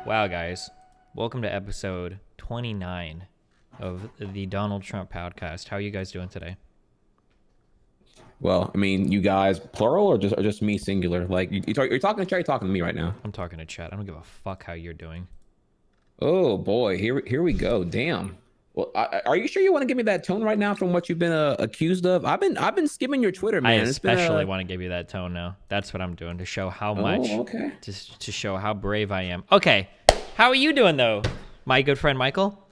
Wow, guys. Welcome to episode 29 of the Donald Trump podcast. How are you guys doing today? Well, I mean, you guys, plural or just me, singular? Like, you're talking to Trey, talking to me right now. I'm talking to chat. I don't give a fuck how you're doing. Oh boy, here we go. Damn. Well, are you sure you want to give me that tone right now from what you've been accused of? I've been skimming your Twitter, man. I especially want to give you that tone now. That's what I'm doing to show how much, okay. to show how brave I am. Okay, how are you doing though, my good friend Michael?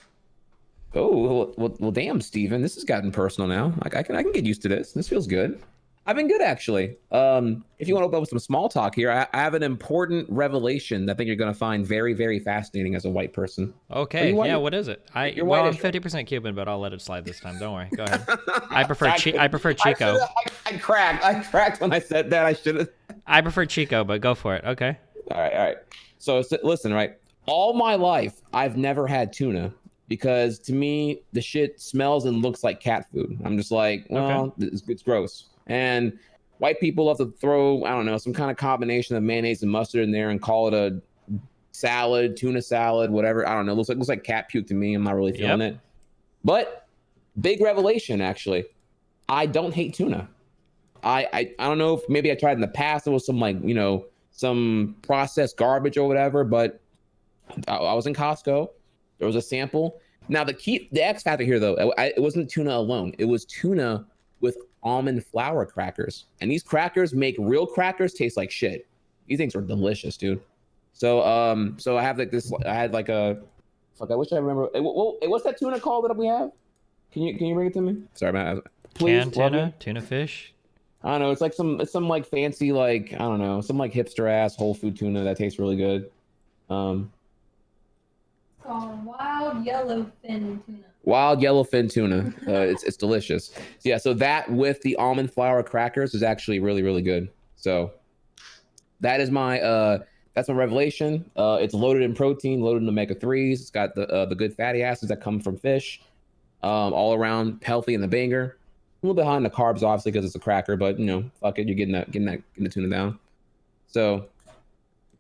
Oh well, damn, Steven. This has gotten personal now. I can get used to this. This feels good. I've been good, actually. If you want to open up with some small talk here, I have an important revelation that I think you're going to find very, very fascinating as a white person. Okay, yeah, what is it? I'm 50% Cuban, but I'll let it slide this time. Don't worry. Go ahead. I prefer Chico. I cracked when I said that. I should have. I prefer Chico, but go for it. Okay. All right. So listen, right? All my life, I've never had tuna because to me, the shit smells and looks like cat food. I'm just like, well, it's gross. And white people love to throw, I don't know, some kind of combination of mayonnaise and mustard in there and call it a salad, tuna salad, whatever. I don't know. Looks like cat puke to me. I'm not really feeling it. But big revelation, actually. I don't hate tuna. I don't know if maybe I tried in the past. There was some some processed garbage or whatever. But I was in Costco. There was a sample. Now the X factor here though, it wasn't tuna alone. It was tuna with almond flour crackers, and these crackers make real crackers taste like shit. These things are delicious, dude. So I have like this. I had like a fuck. I wish I remember. What's that tuna called that we have? Can you bring it to me? Sorry, man. Please, tuna fish. I don't know. It's some like fancy like I don't know some like hipster ass whole food tuna that tastes really good. Called wild yellowfin tuna. Wild yellowfin tuna. It's delicious. So that with the almond flour crackers is actually really, really good. So that is that's my revelation. It's loaded in protein, loaded in omega-3s. It's got the good fatty acids that come from fish. All around healthy in the banger. A little bit high in the carbs, obviously, because it's a cracker, but fuck it, you're getting the tuna down. So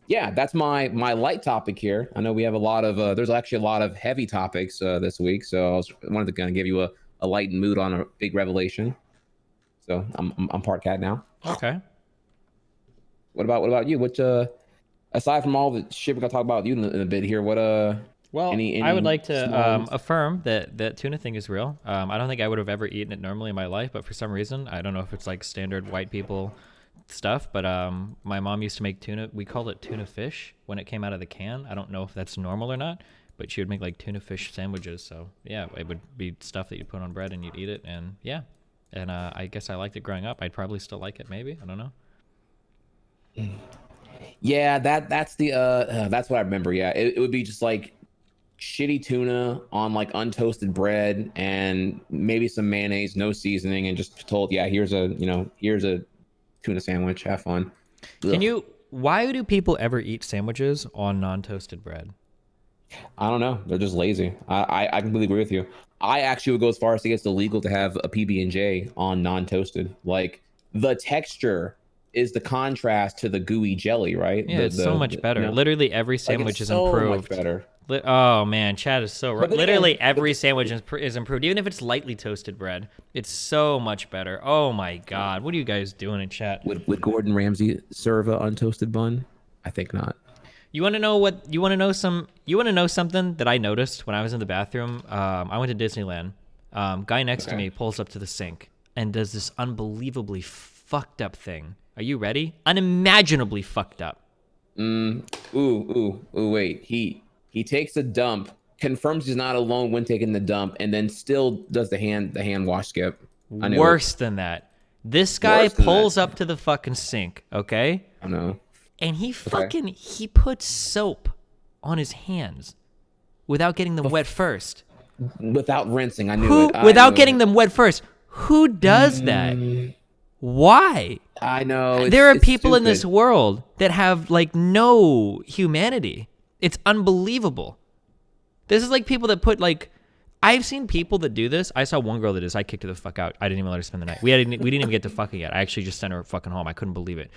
yeah, that's my light topic here. I know we have a lot of there's actually a lot of heavy topics this week, so I wanted to kind of give you a light mood on a big revelation. So I'm part cat now. Okay. What about you? Which aside from all the shit we're gonna talk about with you in a bit here, what Well, any I would like to affirm that tuna thing is real. I don't think I would have ever eaten it normally in my life, but for some reason, I don't know if it's like standard white people stuff, but my mom used to make tuna. We called it tuna fish when it came out of the can. I don't know if that's normal or not, but she would make like tuna fish sandwiches. So yeah, it would be stuff that you'd put on bread and you'd eat it, and yeah. And I guess I liked it growing up. I'd probably still like it, maybe. I don't know. Yeah, that's that's what I remember. Yeah, it would be just like shitty tuna on like untoasted bread and maybe some mayonnaise, no seasoning, and just told, yeah, here's a tuna sandwich, have fun. Why do people ever eat sandwiches on non-toasted bread? I don't know, they're just lazy. I completely agree with you. I actually would go as far as to say it's illegal to have a PB&J on non-toasted. Like the texture is the contrast to the gooey jelly, right? Yeah, it's so much better. Literally every sandwich is improved. So much better. Oh man, Chad is so right. Literally every sandwich is improved, even if it's lightly toasted bread. It's so much better. Oh my god, what are you guys doing in chat? Would Gordon Ramsay serve an untoasted bun? I think not. You want to know what? You want to know something that I noticed when I was in the bathroom? I went to Disneyland. Guy next to me pulls up to the sink and does this unbelievably fucked up thing. Are you ready? Unimaginably fucked up. Wait. He takes a dump, confirms he's not alone when taking the dump, and then still does the hand wash skip. Worse than that. This guy pulls up to the fucking sink, okay? I know. And he puts soap on his hands without getting them wet first. Without rinsing, I knew it. Without getting them wet first. Who does that? Why? I know. There are people in this world that have like no humanity. It's unbelievable. This is like people that put like, I've seen people that do this. I saw one girl that I kicked her the fuck out. I didn't even let her spend the night. We didn't even get to fucking yet. I actually just sent her fucking home. I couldn't believe it.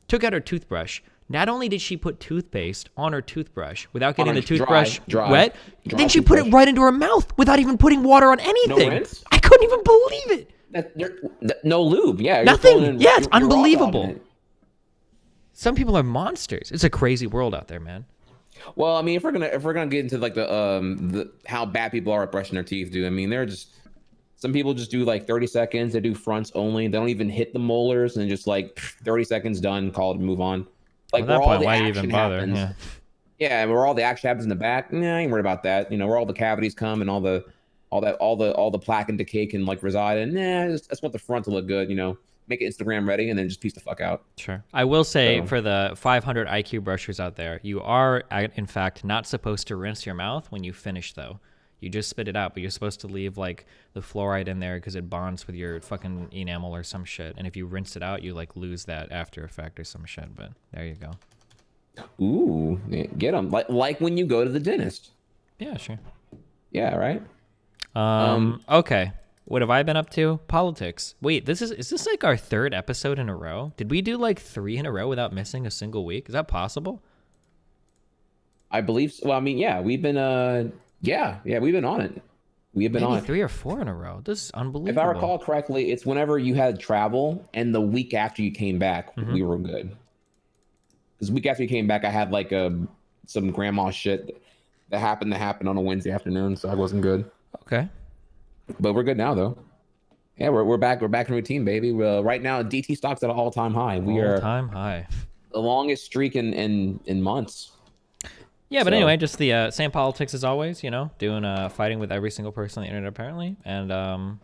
Took out her toothbrush, Not only did she put toothpaste on her toothbrush without getting On the her toothbrush dry wet, then she put it toothbrush. right into her mouth without even putting water on anything. rinse? I couldn't even believe it. No lube. Yeah. Nothing. Yeah, it's you're raw dogging unbelievable. it. Some people are monsters. It's a crazy world out there, man. Well, I mean, if we're gonna get into like the how bad people are at brushing their teeth, dude. I mean, they're just some people just do like 30 seconds. They do fronts only. They don't even hit the molars and just like 30 seconds done, call it and move on. Like At that where all point, the why action even bother? happens. Yeah. Yeah, and where all the action happens in the back. Nah, I ain't worried about that. You know, where all the cavities come and all the plaque and decay can like reside in. Nah, I just want the front to look good. You know, make it Instagram ready and then just piece the fuck out. Sure. I will say So- for the 500 IQ brushers out there, you are, in fact, not supposed to rinse your mouth when you finish, though. You just spit it out, but you're supposed to leave, like, the fluoride in there because it bonds with your fucking enamel or some shit. And if you rinse it out, you, like, lose that after effect or some shit. But there you go. Ooh, get them like when you go to the dentist. Yeah, sure. Yeah, right. Okay. What have I been up to? Politics. Wait, is this like our third episode in a row? Did we do like 3 in a row without missing a single week? Is that possible? I believe so. Well, I mean, yeah, we've been we've been on it. We have been Maybe on it. 3 or 4 in a row. This is unbelievable. If I recall correctly, it's whenever you had travel and the week after you came back, Mm-hmm. we were good. Because week after you came back, I had like some grandma shit that happened on a Wednesday afternoon, so I wasn't good. Okay. But we're good now, though. Yeah, we're back. We're back in routine, baby. Right now, DT stock's at an all-time high. We are All-time high. the longest streak in months. Yeah, but So- anyway, just the same politics as always, you know, doing fighting with every single person on the internet apparently, and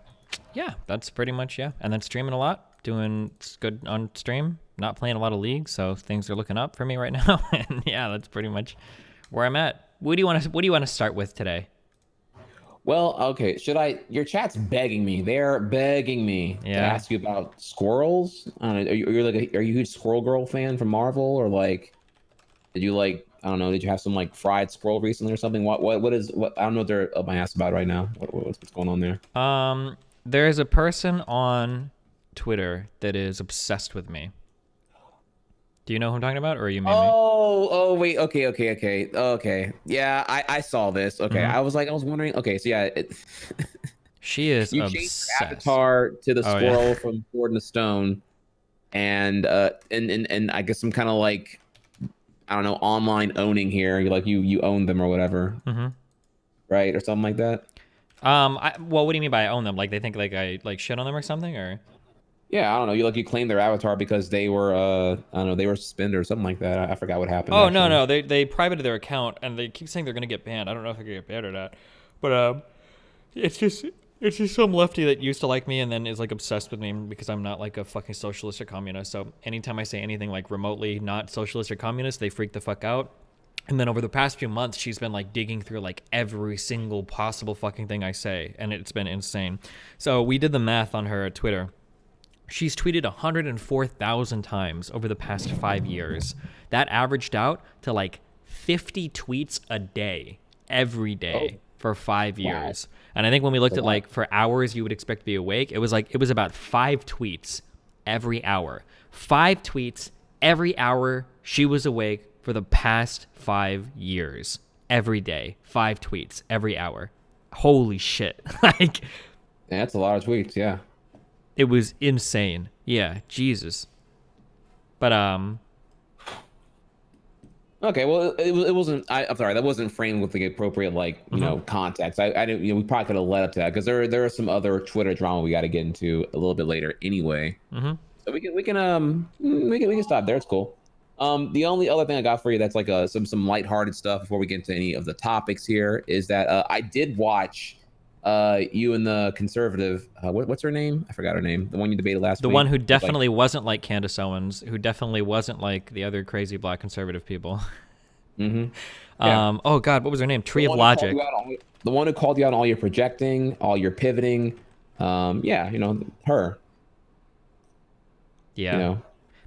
yeah, that's pretty much And then streaming a lot, doing good on stream, not playing a lot of League, so things are looking up for me right now, and yeah, that's pretty much where I'm at. What do you want to start with today? Well, okay. Your chat's begging me. They're begging me to ask you about squirrels. I don't know. Are you a huge Squirrel Girl fan from Marvel, or like, did you like? I don't know. Did you have some like fried squirrel recently or something? What I don't know what they're up my ass about right now. What's going on there? There's a person on Twitter that is obsessed with me. Do you know who I'm talking about, or are you maybe? Oh, wait. Okay. Yeah, I saw this. Okay, I was wondering. Okay, so yeah, She is you obsessed. changed your avatar to the squirrel from Sword in the Stone, and I guess some kind of like, I don't know, online owning here. You're like you own them or whatever, right, or something like that. Well, what do you mean by I own them? Like they think like I like shit on them or something, or? Yeah, I don't know. You claim their avatar because they were I don't know, they were suspended or something like that. I forgot what happened. Oh, actually. no, they privated their account and they keep saying they're gonna get banned. I don't know if they're gonna get banned or not, but it's just some lefty that used to like me and then is like obsessed with me because I'm not like a fucking socialist or communist. So anytime I say anything like remotely not socialist or communist, they freak the fuck out. And then over the past few months, she's been like digging through like every single possible fucking thing I say, and it's been insane. So we did the math on her Twitter. She's tweeted 104,000 times over the past 5 years. That averaged out to like 50 tweets a day, every day for 5 years. And I think when we looked at like for hours you would expect to be awake, it was about 5 tweets every hour. 5 tweets every hour she was awake for the past 5 years. Every day, 5 tweets every hour. Holy shit. Like, Yeah, that's a lot of tweets. Yeah. it was insane. Yeah, Jesus. But Okay, well, it wasn't. I'm sorry, that wasn't framed with the appropriate context. I didn't. We probably could have led up to that because there are some other Twitter drama we got to get into a little bit later anyway. So we can stop there. It's cool. The only other thing I got for you that's like some lighthearted stuff before we get into any of the topics here is that I did watch you and the conservative. What's her name? I forgot her name. The one you debated last week. the one who definitely wasn't like Candace Owens, who definitely wasn't like the other crazy black conservative people. Yeah. Oh God, what was her name? Tree The of one who called Logic. you out on- the one who called you out on all your projecting, all your pivoting. Yeah, her. Yeah.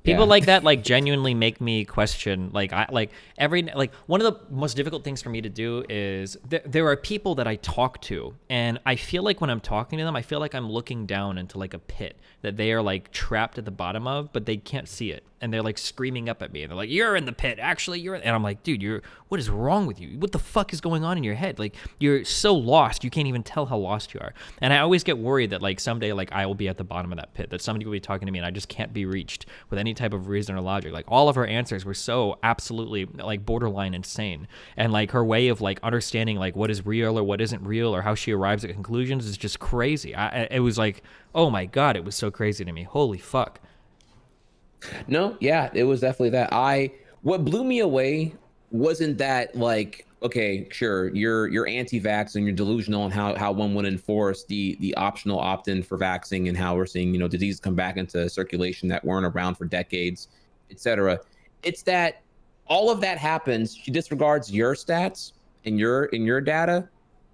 People like that like genuinely make me question one of the most difficult things for me to do is there are people that I talk to and I feel like when I'm talking to them I feel like I'm looking down into like a pit that they are like trapped at the bottom of, but they can't see it. and they're like screaming up at me, and they're like, "You're in the pit, actually, you're." And I'm like, "Dude, what is wrong with you? What the fuck is going on in your head? Like, you're so lost, you can't even tell how lost you are." And I always get worried that like someday like I will be at the bottom of that pit, that somebody will be talking to me, and I just can't be reached with any type of reason or logic. Like all of her answers were so absolutely like borderline insane, and like her way of like understanding like what is real or what isn't real, or how she arrives at conclusions is just crazy. It was like, oh my god, it was so crazy to me. Holy fuck. No, yeah, it was definitely that. What blew me away wasn't that like, okay, sure, you're anti-vax and you're delusional on how one would enforce the optional opt-in for vaccine, and how we're seeing, you know, diseases come back into circulation that weren't around for decades, etc. It's that all of that happens, she disregards your stats and your data,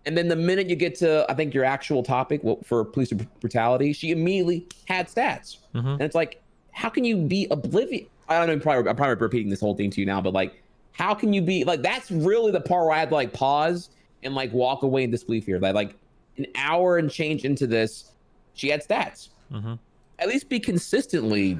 and then the minute you get to, I think, your actual topic for police brutality, she immediately had stats. And it's like, how can you be oblivious? I don't know, I'm probably repeating this whole thing to you now, but like, how can you be like, that's really the part where I had to like pause and like walk away in disbelief here. Like an hour and change into this, she had stats. At least be consistently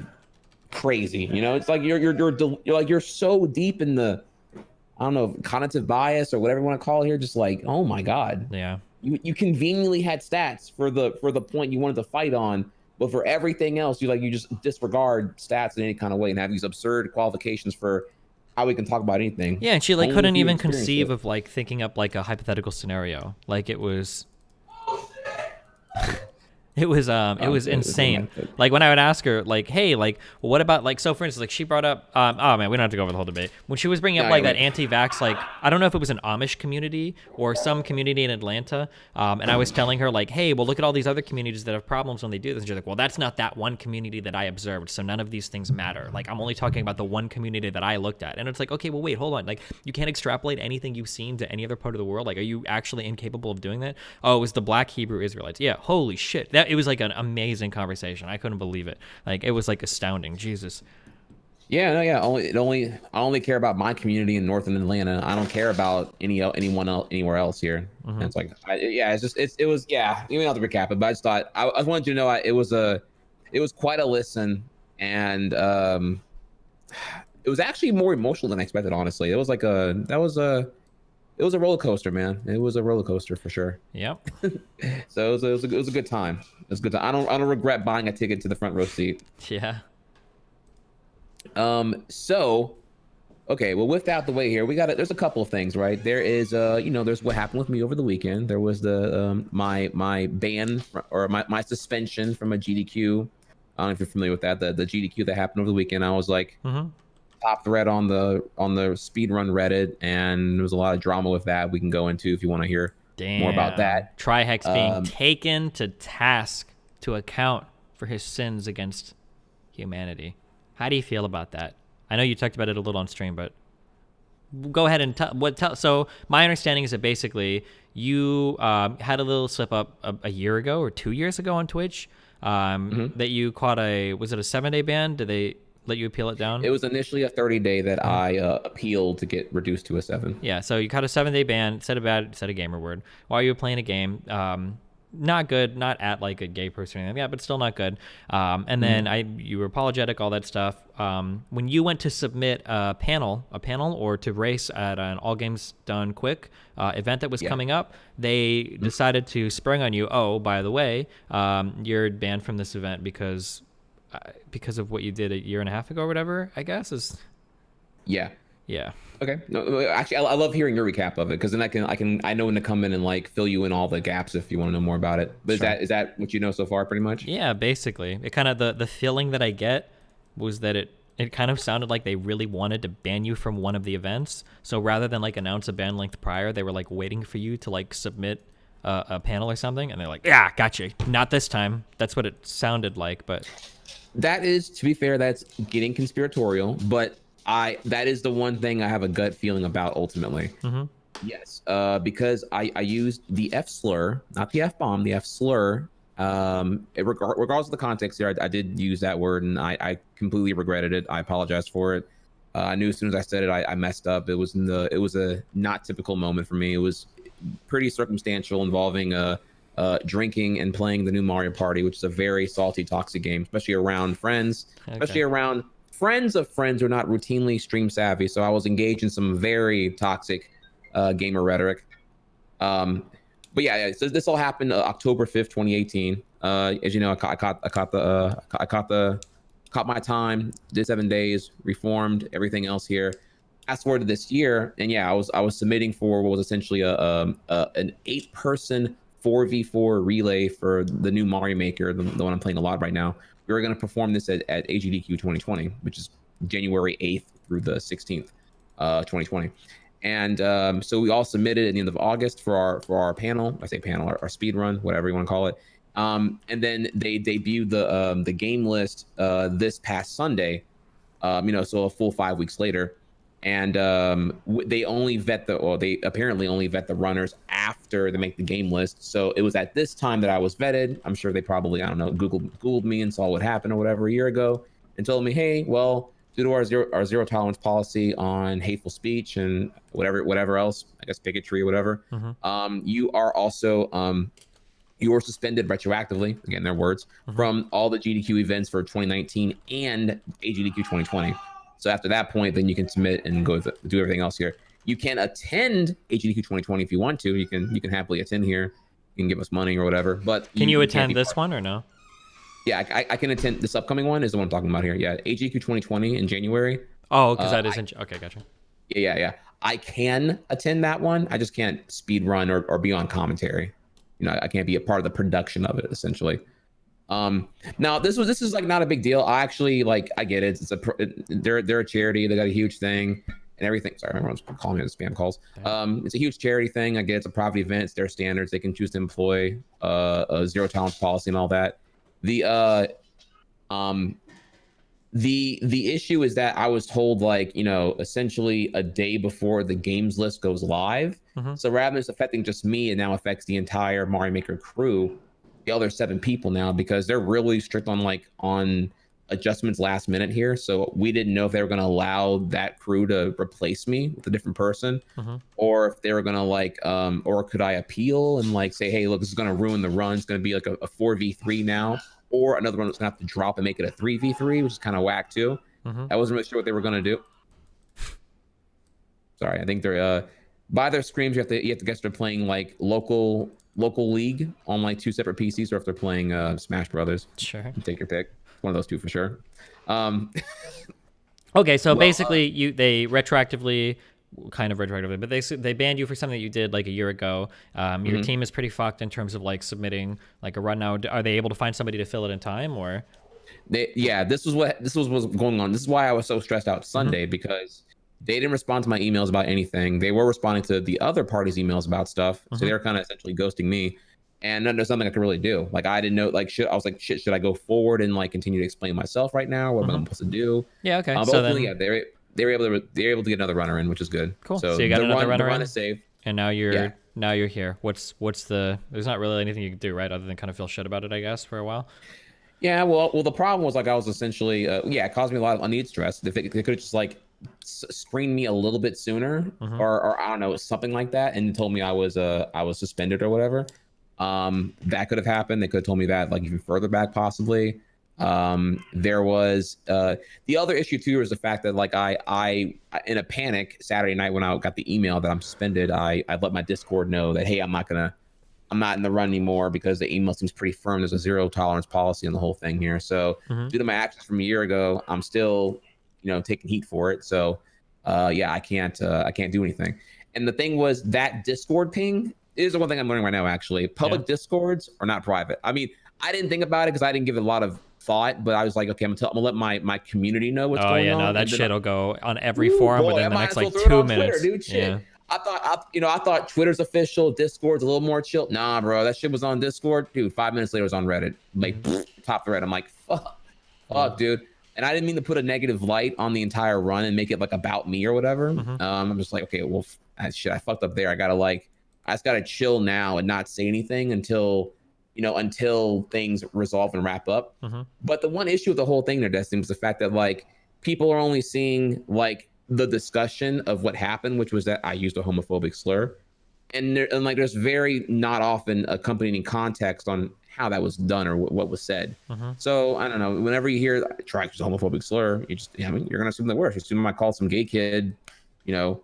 crazy. You know, it's like you're so deep in the, I don't know, cognitive bias or whatever you want to call it here. Just like, oh my God. Yeah. You conveniently had stats for the point you wanted to fight on. But for everything else, you just disregard stats in any kind of way and have these absurd qualifications for how we can talk about anything. Yeah, and she like couldn't even conceive of like thinking up like a hypothetical scenario. Like it was It was insane. Like when I would ask her, like, hey, like, well, what about like, so for instance, like she brought up, oh man, we don't have to go over the whole debate. When she was bringing up like that anti-vax, like, I don't know if it was an Amish community or some community in Atlanta, and I was telling her like, hey, well, look at all these other communities that have problems when they do this. And she's like, well, that's not that one community that I observed, so none of these things matter. Like, I'm only talking about the one community that I looked at. And it's like, okay, well, wait, hold on. Like, you can't extrapolate anything you've seen to any other part of the world. Like, are you actually incapable of doing that? Oh, it was the Black Hebrew Israelites. Yeah, holy shit. It was like an amazing conversation. I couldn't believe it. Like, it was like astounding. Jesus. Yeah, no, yeah. I only care about my community in Northern Atlanta. I don't care about anyone else anywhere else here. And it's like, it was. You may not have to recap it, but I just thought I wanted you to know it was quite a listen, and it was actually more emotional than I expected. Honestly, it was like it was a roller coaster, man. It was a roller coaster for sure. Yep. So it was a good time. It was a good time. I don't regret buying a ticket to the front row seat. Yeah. So, okay, well, with that out the way here, there's a couple of things, right? There is, there's what happened with me over the weekend. There was the, my ban or my suspension from a GDQ. I don't know if you're familiar with that, the GDQ that happened over the weekend. I was like, top thread on the speedrun Reddit, and there was a lot of drama with that. We can go into if you want to hear more about that. Trihex being taken to task to account for his sins against humanity. How do you feel about that? I know you talked about it a little on stream, but go ahead and tell. So my understanding is that basically you had a little slip up a year ago or 2 years ago on Twitch that you caught was it a 7-day ban? Did they let you appeal it down? It was initially a 30-day that I appealed to get reduced to a 7. Yeah, so you caught a 7-day ban, said a gamer word, while you were playing a game. Not good, not at like a gay person or anything, yeah, but still not good. And then you were apologetic, all that stuff. When you went to submit a panel or to race at an All Games Done Quick event that was coming up, they decided to spring on you. Oh, by the way, you're banned from this event because of what you did a year and a half ago or whatever, I guess is. Yeah. Okay. No, actually, I love hearing your recap of it, because then I know when to come in and like fill you in all the gaps if you want to know more about it. But sure. Is that what you know so far, pretty much? Yeah, basically. It kind of the feeling that I get was that it kind of sounded like they really wanted to ban you from one of the events. So rather than like announce a ban length prior, they were like waiting for you to like submit a panel or something, and they're like, yeah, gotcha. Not this time. That's what it sounded like, but. That is, to be fair, that's getting conspiratorial, but that is the one thing I have a gut feeling about ultimately. Yes, because I used the F slur, not the F bomb, the F slur. Regardless of the context here, I did use that word, and I completely regretted it. I apologize for it. I knew as soon as I said it, I messed up. It was a not typical moment for me. It was pretty circumstantial, involving drinking and playing the new Mario Party, which is a very salty, toxic game, especially around friends, especially around friends of friends who are not routinely stream savvy. So I was engaged in some very toxic gamer rhetoric. But yeah, so this all happened October 5th, 2018. As you know, I caught my time, did 7 days, reformed everything else here. Fast forward to this year, and yeah, I was submitting for what was essentially an 8-person 4v4 relay for the new Mario Maker, the one I'm playing a lot right now. We were going to perform this at AGDQ 2020, which is January 8th through the 16th, 2020. And so we all submitted at the end of August for our panel. I say panel, our speed run, whatever you want to call it. And then they debuted the game list this past Sunday. So a full 5 weeks later. And they apparently only vet the runners after they make the game list. So it was at this time that I was vetted. I'm sure they probably, I don't know, Googled me and saw what happened or whatever a year ago and told me, hey, well, due to our zero tolerance policy on hateful speech and whatever else, I guess bigotry or whatever, you are also you are suspended retroactively, again their words, from all the GDQ events for 2019 and AGDQ 2020. So after that point, then you can submit and do everything else here. You can attend AGDQ 2020 if you want to. You can happily attend here. You can give us money or whatever. But can you attend this one or no? Yeah, I can attend this upcoming one. Is the one I'm talking about here. Yeah, AGDQ 2020 in January. Oh, because that isn't okay. Gotcha. Yeah. I can attend that one. I just can't speed run or be on commentary. I can't be a part of the production of it essentially. Now this is like not a big deal. I actually I get it. They're a charity. They got a huge thing and everything. Sorry, everyone's calling me the spam calls. It's a huge charity thing. I get it's a private event. It's their standards. They can choose to employ a zero tolerance policy and all that. The issue is that I was told essentially a day before the games list goes live. So rather than it's affecting just me, it now affects the entire Mario Maker crew, the other 7 people now, because they're really strict on adjustments last minute here. So we didn't know if they were going to allow that crew to replace me with a different person, or if they were going to or could I appeal and say, hey, look, this is going to ruin the run. It's going to be like a 4v3 now, or another one that's going to have to drop and make it a 3v3, which is kind of whack too. I wasn't really sure what they were going to do. Sorry, I think they're by their screams, you have to guess they're playing local league on 2 separate PCs, or if they're playing Smash Brothers. Sure. Take your pick. One of those 2 for sure. Okay, so basically they retroactively, but they banned you for something that you did a year ago. Your team is pretty fucked in terms of submitting a run now. Are they able to find somebody to fill it in time, or? This was what's going on. This is why I was so stressed out Sunday, because they didn't respond to my emails about anything. They were responding to the other party's emails about stuff. So they're kind of essentially ghosting me. And then there's nothing I could really do. I didn't know, I was like, shit, should I go forward and continue to explain myself right now? What am I supposed to do? Yeah, okay. But ultimately, they were able to get another runner in, which is good. Cool. So you got another runner in. The run is saved. And now you're here. What's there's not really anything you can do, right? Other than kind of feel shit about it, I guess, for a while. Yeah, well, the problem was I was essentially, it caused me a lot of unneeded stress. They could have just screened me a little bit sooner, or I don't know, something like that, and told me I was suspended or whatever. That could have happened. They could have told me that even further back possibly. There was the other issue too was the fact that I in a panic Saturday night when I got the email that I'm suspended, I let my Discord know that, hey, I'm not in the run anymore because the email seems pretty firm. There's a zero tolerance policy on the whole thing here. So due to my actions from a year ago, I'm still taking heat for it. So I can't do anything. And the thing was that Discord ping is the one thing I'm learning right now, actually. Public Discords are not private. I mean, I didn't think about it because I didn't give it a lot of thought, but I was like, okay, I'm gonna let my community know what's going on. No, that shit'll go on every forum within the next 2 minutes. Twitter, dude, shit. Yeah. I thought Twitter's official, Discord's a little more chill. Nah, bro, that shit was on Discord. Dude, 5 minutes later it was on Reddit. Top thread. I'm like, fuck, dude. And I didn't mean to put a negative light on the entire run and make it about me or whatever. I'm just like, okay, well, shit, I fucked up there. I just gotta chill now and not say anything until things resolve and wrap up. But the one issue with the whole thing there, Destiny, was the fact that people are only seeing the discussion of what happened, which was that I used a homophobic slur. and like there's very not often accompanying context on how that was done or what was said. So I don't know. Whenever you hear Trihex is a homophobic slur, I mean, you're gonna assume the worst. You assume I called some gay kid, you know,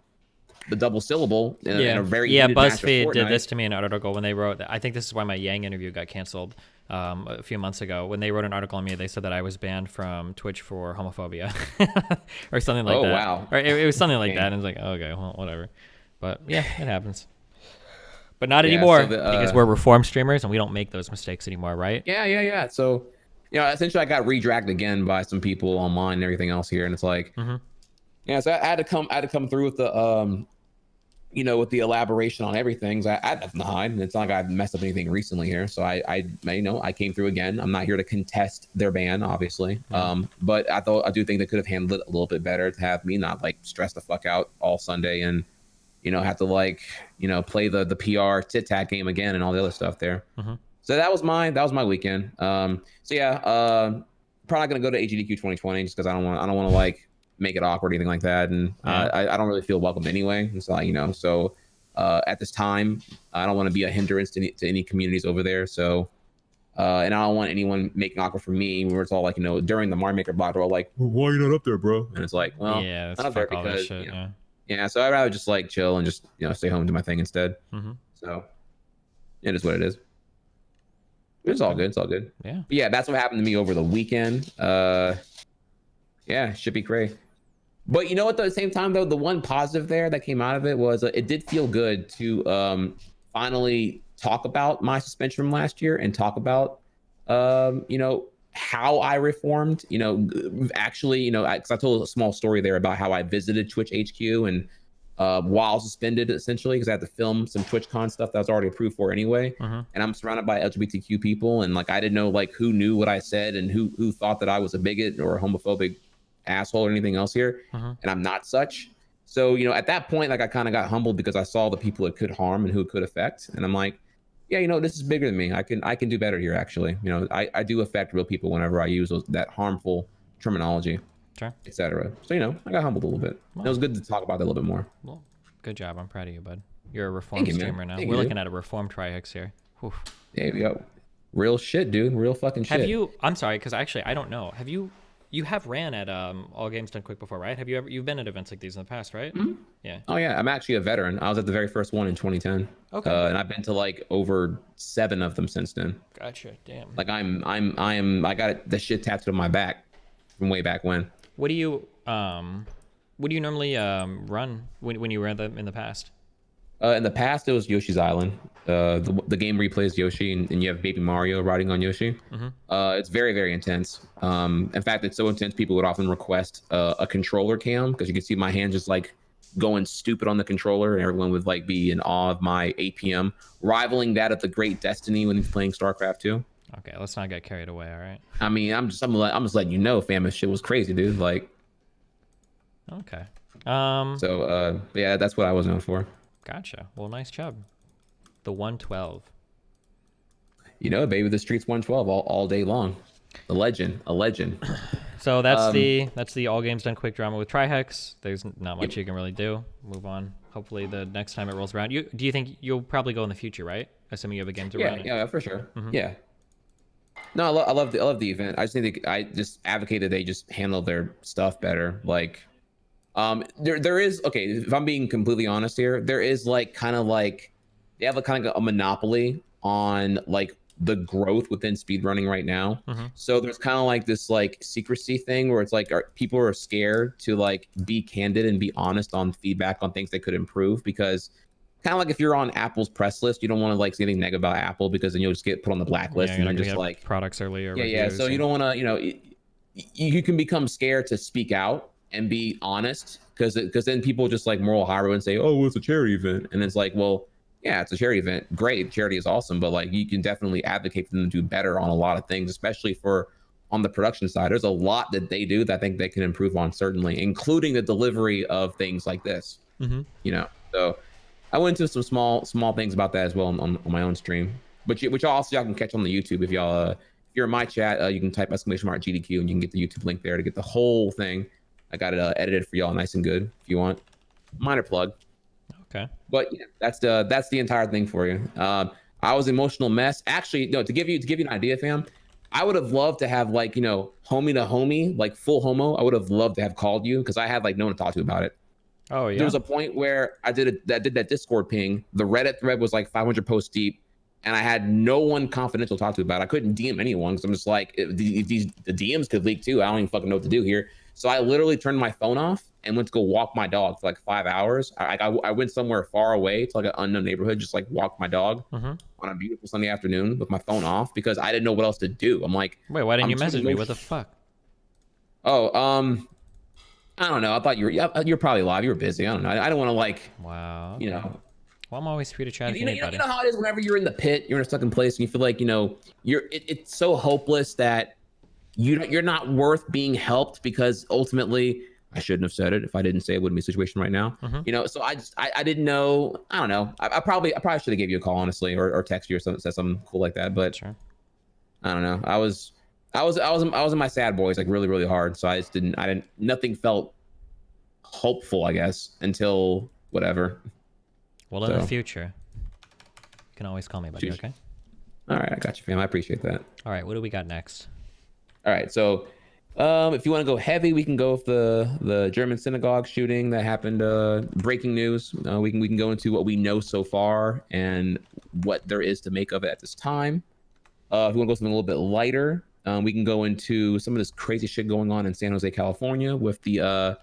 the double syllable in a very heated match of BuzzFeed did Fortnite. this to me in an article when they wrote. I think this is why my Yang interview got canceled a few months ago. When they wrote an article on me, they said that I was banned from Twitch for homophobia or something like that. Oh wow! Or it was something like that, and it's like, okay, well, whatever. But yeah, it happens. But not anymore because we're reform streamers and we don't make those mistakes anymore, right? Yeah. So, you know, essentially, I got redragged again by some people online and everything else here, and it's like, yeah. So I had to come through with the you know, with the elaboration on everything. So I had nothing to hide. It's not like I've messed up anything recently here. So I you know, I came through again. I'm not here to contest their ban, obviously. But I do think they could have handled it a little bit better to have me not like stress the fuck out all Sunday and, you know, have to like, you know, play the PR tit tat game again and all the other stuff there. So that was my weekend. So yeah, probably not gonna go to AGDQ 2020 just because I don't want to like make it awkward or anything like that, and I don't really feel welcome anyway. So you know, so at this time, I don't want to be a hindrance to any communities over there. So and I don't want anyone making awkward for me where it's all like, you know, during the Mario Maker block, they're all like, well, why are you not up there, bro? And it's like, well, yeah, that's I'm not there fuck all that because shit, you know, yeah. So I'd rather just like chill and just, you know, stay home, do my thing instead. So it is what it is. It's all good. It's all good. Yeah. But yeah, that's what happened to me over the weekend. Yeah, should be great. But you know what, though, at the same time, though, the one positive there that came out of it was it did feel good to finally talk about my suspension from last year and talk about, you know, how I reformed, you know, actually, you know, because I told a small story there about how I visited Twitch HQ and while suspended, essentially, because I had to film some TwitchCon stuff that I was already approved for anyway. And I'm surrounded by LGBTQ people. And like, I didn't know like who knew what I said and who thought that I was a bigot or a homophobic asshole or anything else here. And I'm not such. So, you know, at that point, like I kind of got humbled because I saw the people it could harm and who it could affect. And I'm like, yeah, you know, this is bigger than me. I can do better here, actually. You know, I do affect real people whenever I use that harmful terminology, etc. So, you know, I got humbled a little bit. Well, it was good to talk about that a little bit more. Well, good job. I'm proud of you, bud. You're a reformed streamer now. We're looking at a reformed Trihex here. Whew. There we go. Real shit, dude. Real fucking shit. Have you, I'm sorry, because actually, I don't know. Have you have ran at All Games Done Quick before, right? You've been at events like these in the past, right? Yeah. Oh yeah, I'm actually a veteran. I was at the very first one in 2010. Okay. And I've been to like over 7 of them since then. Gotcha. Damn. Like I got the shit tattooed on my back from way back when. What do you normally run when you ran them in the past? In the past, it was Yoshi's Island. The game replays Yoshi, and you have Baby Mario riding on Yoshi. It's very, very intense. In fact, it's so intense, people would often request a controller cam because you can see my hand just like going stupid on the controller, and everyone would like be in awe of my APM, rivaling that of the Great Destiny when he's playing StarCraft 2. Okay, let's not get carried away, all right? I mean, I'm just letting you know, fam, this shit was crazy, dude. Like, okay. So yeah, that's what I was known for. Gotcha. Well, nice job. The 112. You know, baby, the streets 112 all day long. A legend. So that's the All Games Done Quick drama with Trihex. There's not much you can really do. Move on. Hopefully the next time it rolls around. Do you think you'll probably go in the future, right? Assuming you have a game to run. Yeah, for sure. Yeah. No, I love the event. I just think I just advocated they just handle their stuff better. Like, there is, okay, if I'm being completely honest here, there is like kind of like they have a kind of a monopoly on like the growth within speedrunning right now. So there's kind of like this like secrecy thing where it's like people are scared to like be candid and be honest on feedback on things they could improve, because kind of like if you're on Apple's press list, you don't want to like say anything negative about Apple because then you'll just get put on the blacklist and then just like products early or so you don't want to, you know, you can become scared to speak out and be honest because then people just like moral high road and say, oh, well, it's a charity event, and it's like, well, yeah, it's a charity event, great, charity is awesome, but like you can definitely advocate for them to do better on a lot of things, especially for on the production side. There's a lot that they do that I think they can improve on, certainly, including the delivery of things like this. You know, so I went into some small things about that as well on my own stream, which also y'all can catch on the YouTube. If y'all if you're in my chat, you can type !GDQ and you can get the YouTube link there to get the whole thing. I got it edited for y'all nice and good if you want. Minor plug. Okay. But yeah, that's the entire thing for you. I was an emotional mess. Actually, no, to give you an idea, fam, I would have loved to have like, homie to homie, like full homo. I would have loved to have called you because I had like no one to talk to about it. Oh yeah. There was a point where I did that Discord ping. The Reddit thread was like 500 posts deep, and I had no one confidential to talk to about it. I couldn't DM anyone because I'm just like, if the DMs could leak too, I don't even fucking know what to do here. So I literally turned my phone off and went to go walk my dog for like 5 hours. I went somewhere far away to like an unknown neighborhood, just like walk my dog on a beautiful Sunday afternoon with my phone off because I didn't know what else to do. I'm like, wait, why didn't you message me? What the fuck? Oh, I don't know. I thought you're probably live. You were busy. I don't know. I don't want to like. Wow. You know. Well, I'm always free to chat. You know how it is whenever you're in the pit, you're in a stuck in place, and you feel like it's so hopeless that you're not worth being helped because ultimately I shouldn't have said it. If I didn't say it, wouldn't be a situation right now. So I didn't know. I don't know. I probably should have gave you a call honestly, or text you or something, said something cool like that. But sure. I don't know. I was in my sad boys like really, really hard. So nothing felt hopeful, I guess, until whatever. Well, in the future, you can always call me, buddy, okay? All right, I got you, fam. I appreciate that. All right, what do we got next? All right, so if you want to go heavy, we can go with the German synagogue shooting that happened. Breaking news. We can go into what we know so far and what there is to make of it at this time. If you want to go something a little bit lighter, we can go into some of this crazy shit going on in San Jose, California, with the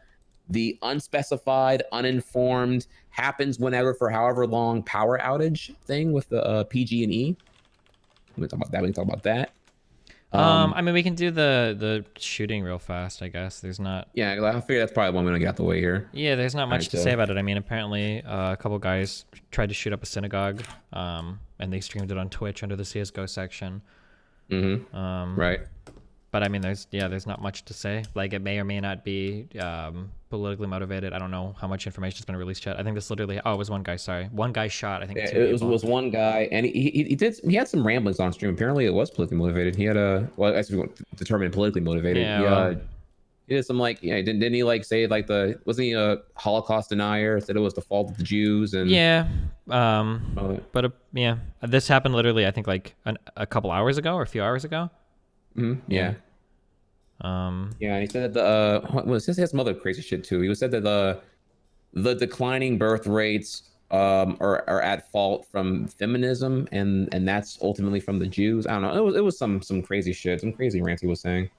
unspecified, uninformed, happens whenever for however long power outage thing with the PG&E. We can talk about that. I mean, we can do the shooting real fast, I guess. There's not. Yeah, I figure that's probably one we don't get out the way here. Yeah, there's not much to say about it. I mean, apparently a couple guys tried to shoot up a synagogue, and they streamed it on Twitch under the CS:GO section. Right. But I mean, there's not much to say. Like, it may or may not be politically motivated. I don't know how much information has been released yet. I think this literally. Oh, it was one guy. Sorry, one guy shot. I think it was one guy, and he had some ramblings on stream. Apparently, it was politically motivated. He had I determined politically motivated. Yeah. He did some didn't he like say like wasn't he a Holocaust denier? Said it was the fault of the Jews and yeah. But yeah, this happened literally. I think like a couple hours ago or a few hours ago. Yeah. Yeah, he said that he had some other crazy shit too. He said that the declining birth rates are at fault from feminism and that's ultimately from the Jews. I don't know. It was some crazy shit, some crazy rants he was saying.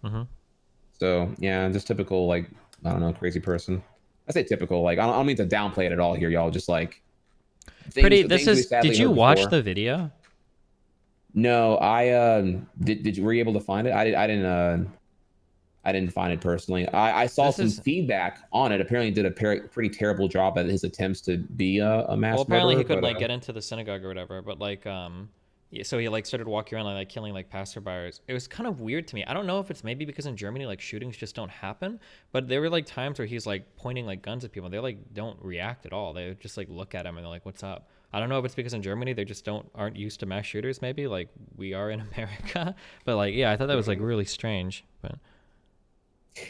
So yeah, just typical like I don't know, crazy person. I say typical, like I don't mean to downplay it at all here, y'all. Just like did you watch the video? No, were you able to find it? I didn't find it personally. I saw some feedback on it. Apparently, he did a pretty terrible job at his attempts to be a mass. Well, apparently murderer, he could like get into the synagogue or whatever. But like, yeah, so he like started walking around like killing like passerbyers. It was kind of weird to me. I don't know if it's maybe because in Germany like shootings just don't happen, but there were like times where he's like pointing like guns at people. They like don't react at all. They just like look at him and they're like, "What's up?" I don't know if it's because in Germany they just aren't used to mass shooters. Maybe like we are in America. But like, yeah, I thought that was like really strange. But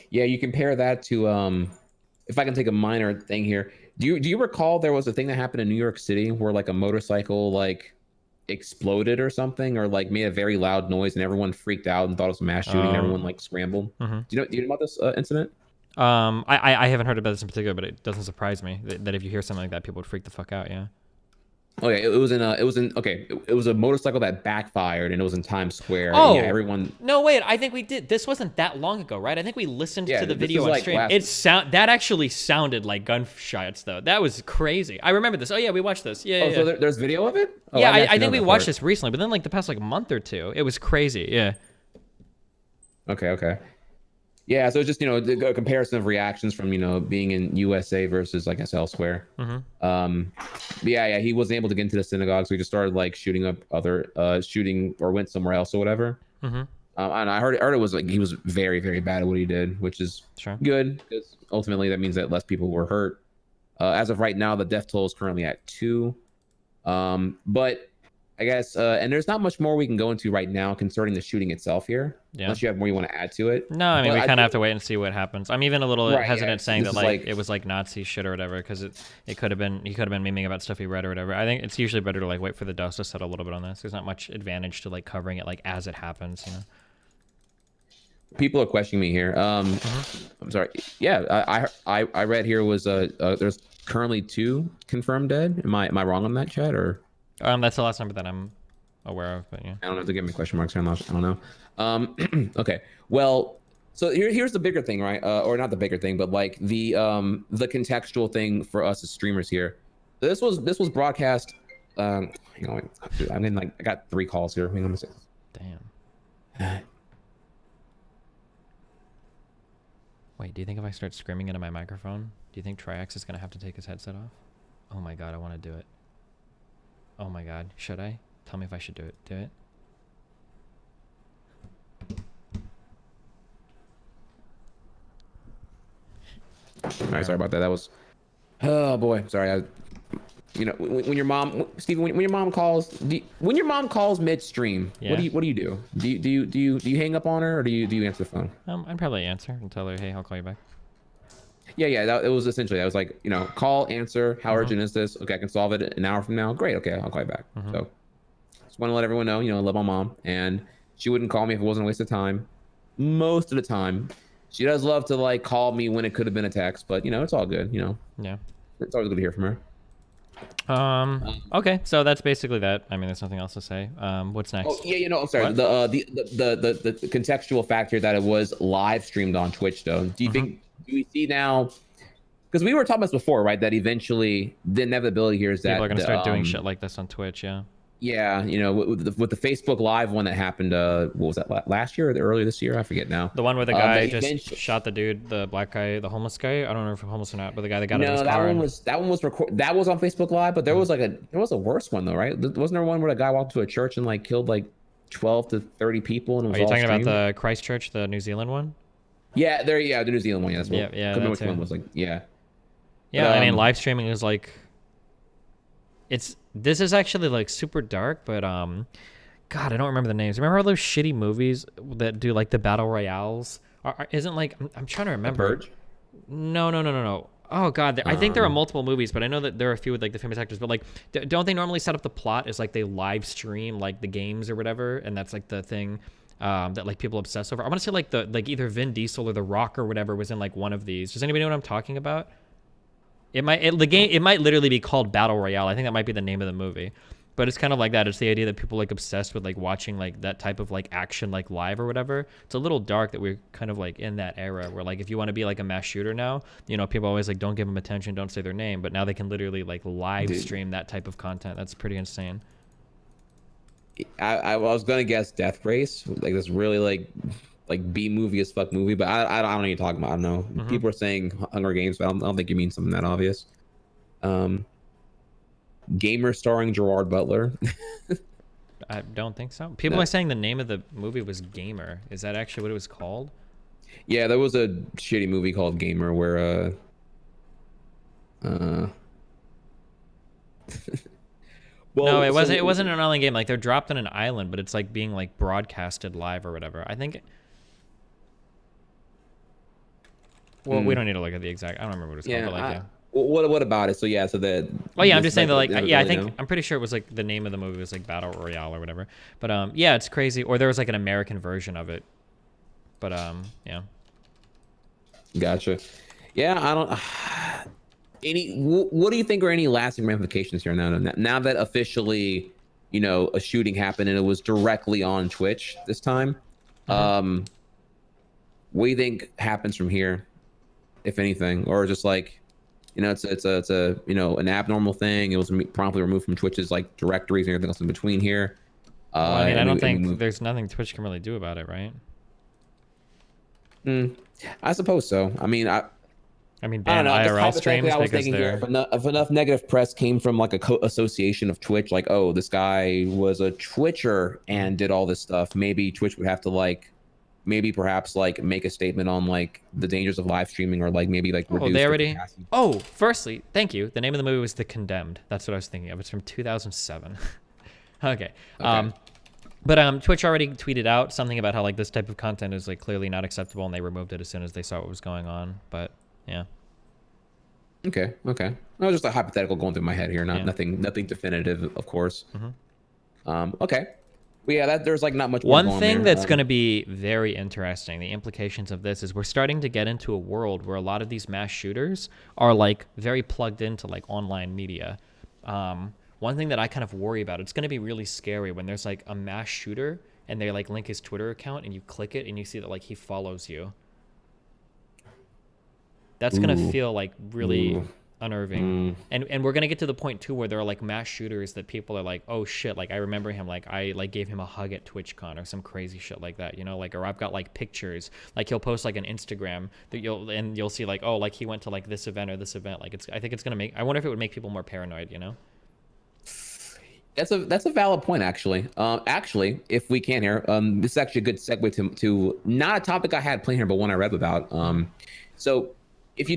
yeah, you compare that to if I can take a minor thing here. Do you recall there was a thing that happened in New York City where like a motorcycle like exploded or something, or like made a very loud noise and everyone freaked out and thought it was a mass shooting and everyone like scrambled? Do you know about this incident? I haven't heard about this in particular, but it doesn't surprise me that if you hear something like that, people would freak the fuck out. Yeah. Okay, it was a motorcycle that backfired and it was in Times Square. Oh, yeah, everyone. No, wait, I think we did. This wasn't that long ago, right? I think we listened to the video on stream. That actually sounded like gunshots, though. That was crazy. I remember this. Oh yeah, we watched this. Yeah. So there's video of it. Oh, yeah, I think we watched this recently, but then like the past like month or two, it was crazy. Yeah. Okay. Yeah, so it's just a comparison of reactions from being in USA versus I guess elsewhere. Yeah, he wasn't able to get into the synagogue, so he just started like shooting up other or went somewhere else or whatever. And I heard it was like he was very, very bad at what he did, which is good because ultimately that means that less people were hurt. As of right now, the death toll is currently at 2. But I guess, and there's not much more we can go into right now concerning the shooting itself here, unless you have more you want to add to it. No, I mean, we kind of have to wait and see what happens. I'm even a little hesitant saying that like it was like Nazi shit or whatever, because it could have been, he could have been memeing about stuff he read or whatever. I think it's usually better to like wait for the dust to settle a little bit on this. There's not much advantage to like covering it like as it happens, you know. People are questioning me here. I'm sorry. Yeah, I read here was there's currently 2 confirmed dead. Am I wrong on that, chat, or? That's the last number that I'm aware of, but yeah. I don't have to give me question marks here. I don't know. Okay. Well, so here's the bigger thing, right? Or not the bigger thing, but like the contextual thing for us as streamers here. This was broadcast. Hang on, dude, I'm in like I got 3 calls here. Hang on a second. Damn. Wait, do you think if I start screaming into my microphone, do you think Trihex is gonna have to take his headset off? Oh my god, I want to do it. Oh my god, should I? Tell me if I should do it. Do it. All right, sorry about that. That was, oh boy, sorry. You know, when your mom, Steven, when your mom calls, when your mom calls midstream, what do you do? Do you hang up on her, or do you answer the phone? I'd probably answer and tell her, hey, I'll call you back. Yeah, it was essentially, I was like, you know, call, answer, how urgent is this? Okay, I can solve it an hour from now. Great, okay, I'll call you back. So just want to let everyone know, you know, I love my mom, and she wouldn't call me if it wasn't a waste of time. Most of the time. She does love to like call me when it could have been a text, but you know, it's all good, you know. Yeah. It's always good to hear from her. Okay, so that's basically that. I mean, there's nothing else to say. What's next? Oh yeah, you know, I'm sorry. What? The contextual factor that it was live streamed on Twitch, though. Do you think? Do we see now? Because we were talking about this before, right? That eventually the inevitability here is that people are gonna start doing shit like this on Twitch. Yeah. Yeah, you know, with the Facebook Live one that happened, what was that, last year or earlier this year? I forget now. The one where the guy just shot the dude, the black guy, the homeless guy. I don't know if he's homeless or not, but the guy that got out of his car. No, that one was that was on Facebook Live, but there was like there was a worse one though, right? Wasn't there one where a guy walked to a church and like killed like 12 to 30 people? And it was Are you talking about the Christchurch, the New Zealand one? Yeah, the New Zealand one. Yeah, that's what, yeah. Which one was like, yeah. Yeah, but, I mean, live streaming is like. This is actually like super dark, but God, I don't remember the names. Remember all those shitty movies that do like the battle royales? Isn't like I'm trying to remember. Purge? No. Oh God, I think there are multiple movies, but I know that there are a few with like the famous actors. But like, don't they normally set up the plot as like they live stream like the games or whatever, and that's like the thing that like people obsess over. I want to say like either Vin Diesel or The Rock or whatever was in like one of these. Does anybody know what I'm talking about? It might literally be called Battle Royale. I think that might be the name of the movie, but it's kind of like that. It's the idea that people like obsessed with like watching like that type of like action like live or whatever. It's a little dark that we're kind of like in that era where like if you want to be like a mass shooter now, you know, people always like don't give them attention, don't say their name, but now they can literally like live stream that type of content. That's pretty insane. I was gonna guess Death Race, like this really like B movie as fuck movie, but I don't know what you're talking about. I don't know. People are saying Hunger Games, but I don't think you mean something that obvious. Gamer starring Gerard Butler. I don't think so. People are saying the name of the movie was Gamer. Is that actually what it was called? Yeah, there was a shitty movie called Gamer where well, no, it wasn't. It wasn't an online game. Like they're dropped on an island, but it's like being like broadcasted live or whatever. I think. Well, we don't need to look at the exact. I don't remember what it's called. But like, what about it? So yeah, so the. Well, yeah, I'm just saying that like I think I'm pretty sure it was like the name of the movie was like Battle Royale or whatever. But yeah, it's crazy. Or there was like an American version of it. But yeah. Gotcha. Yeah, I don't. What do you think are any lasting ramifications here now that officially, you know, a shooting happened and it was directly on Twitch this time? What do you think happens from here, if anything, or just like, you know, it's a you know, an abnormal thing? It was promptly removed from Twitch's like directories and everything else in between here. Well, I mean, I don't think there's nothing Twitch can really do about it, right? I suppose so. I mean, ban IRL streams. I was thinking here, if enough negative press came from like a association of Twitch, like, oh, this guy was a Twitcher and did all this stuff, maybe Twitch would have to like, perhaps like make a statement on like the dangers of live streaming, or like maybe like reduce they already. Oh, firstly, thank you. The name of the movie was The Condemned. That's what I was thinking of. It's from 2007. Okay. Okay. But Twitch already tweeted out something about how like this type of content is like clearly not acceptable, and they removed it as soon as they saw what was going on. But yeah. Okay. Okay. No, just a hypothetical going through my head here. Yeah. Nothing definitive, of course. Mm-hmm. Okay. Well, yeah, there's like not much more One going thing there. that's going to be very interesting, the implications of this is we're starting to get into a world where a lot of these mass shooters are like very plugged into like online media. One thing that I kind of worry about, it's going to be really scary when there's like a mass shooter and they like link his Twitter account and you click it and you see that like he follows you. That's going to feel like really unnerving. And we're going to get to the point too where there are like mass shooters that people are like, oh shit, like I remember him, like I like gave him a hug at TwitchCon or some crazy shit like that, you know, like, or I've got like pictures, like he'll post like an Instagram that you'll see like, oh, like he went to like this event or this event. Like I think it's going to make, I wonder if it would make people more paranoid, you know? That's a valid point, actually. Actually, if we can here, this is actually a good segue to not a topic I had planned here, but one I read about. So if you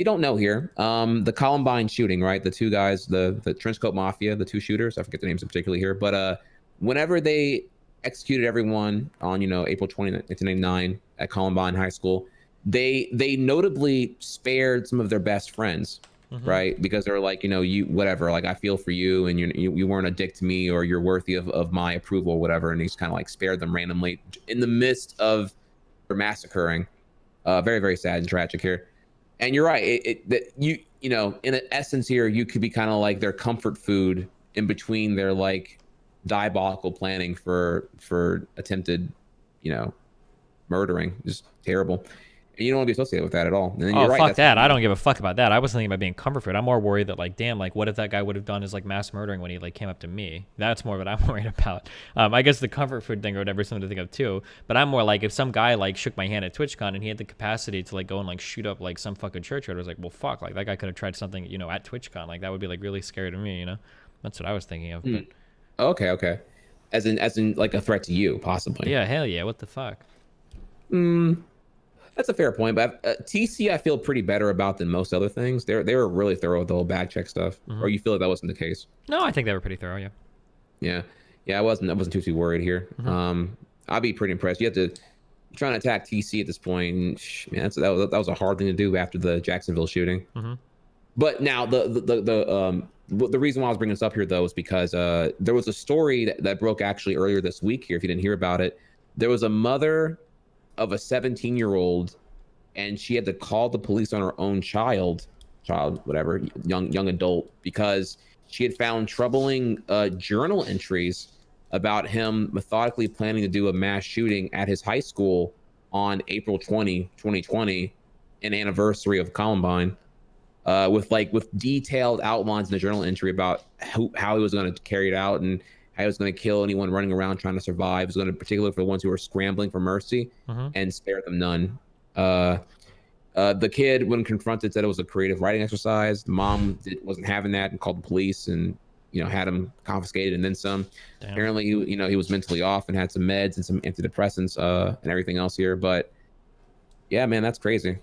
don't know here, the Columbine shooting, right? The two guys, the trenchcoat mafia, the two shooters, I forget their names particularly here, but whenever they executed everyone on, April 20, 1999 at Columbine High School, they notably spared some of their best friends. Right, because they're like, you whatever, like I feel for you, and you weren't a dick to me, or you're worthy of my approval, or whatever. And he's kind of like spared them randomly in the midst of their massacring. Very, very sad and tragic here. And you're right, in essence here, you could be kind of like their comfort food in between their like diabolical planning for attempted, murdering. Just terrible. And you don't want to be associated with that at all. And then you're right, fuck that. I don't give a fuck about that. I was thinking about being comfort food. I'm more worried that like, damn, like what if that guy would have done his like mass murdering when he like came up to me? That's more what I'm worried about. I guess the comfort food thing or whatever is something to think of too. But I'm more like if some guy like shook my hand at TwitchCon and he had the capacity to like go and like shoot up like some fucking church, I was like, well, fuck, like that guy could have tried something, at TwitchCon. Like that would be like really scary to me, That's what I was thinking of. But... Okay. As in like a threat to you, possibly. Yeah, hell yeah. What the fuck? That's a fair point, but TC I feel pretty better about than most other things. They were really thorough with the whole bag check stuff. Or you feel like that wasn't the case? No, I think they were pretty thorough. Yeah. Yeah. I wasn't too worried here. I'd be pretty impressed. You have to try and attack TC at this point. And, man, that was a hard thing to do after the Jacksonville shooting. But now the reason why I was bringing this up here though is because there was a story that broke actually earlier this week here. If you didn't hear about it, there was a mother of a 17-year-old, and she had to call the police on her own child, whatever, young adult, because she had found troubling journal entries about him methodically planning to do a mass shooting at his high school on April 20, 2020, an anniversary of Columbine, with detailed outlines in the journal entry about how he was going to carry it out and how he was going to kill anyone running around trying to survive. He was going to, particularly for the ones who were scrambling for mercy, and spare them none. The kid, when confronted, said it was a creative writing exercise. The mom wasn't having that and called the police and had him confiscated and then some. Damn. Apparently, he was mentally off and had some meds and some antidepressants and everything else here. But yeah, man, that's crazy.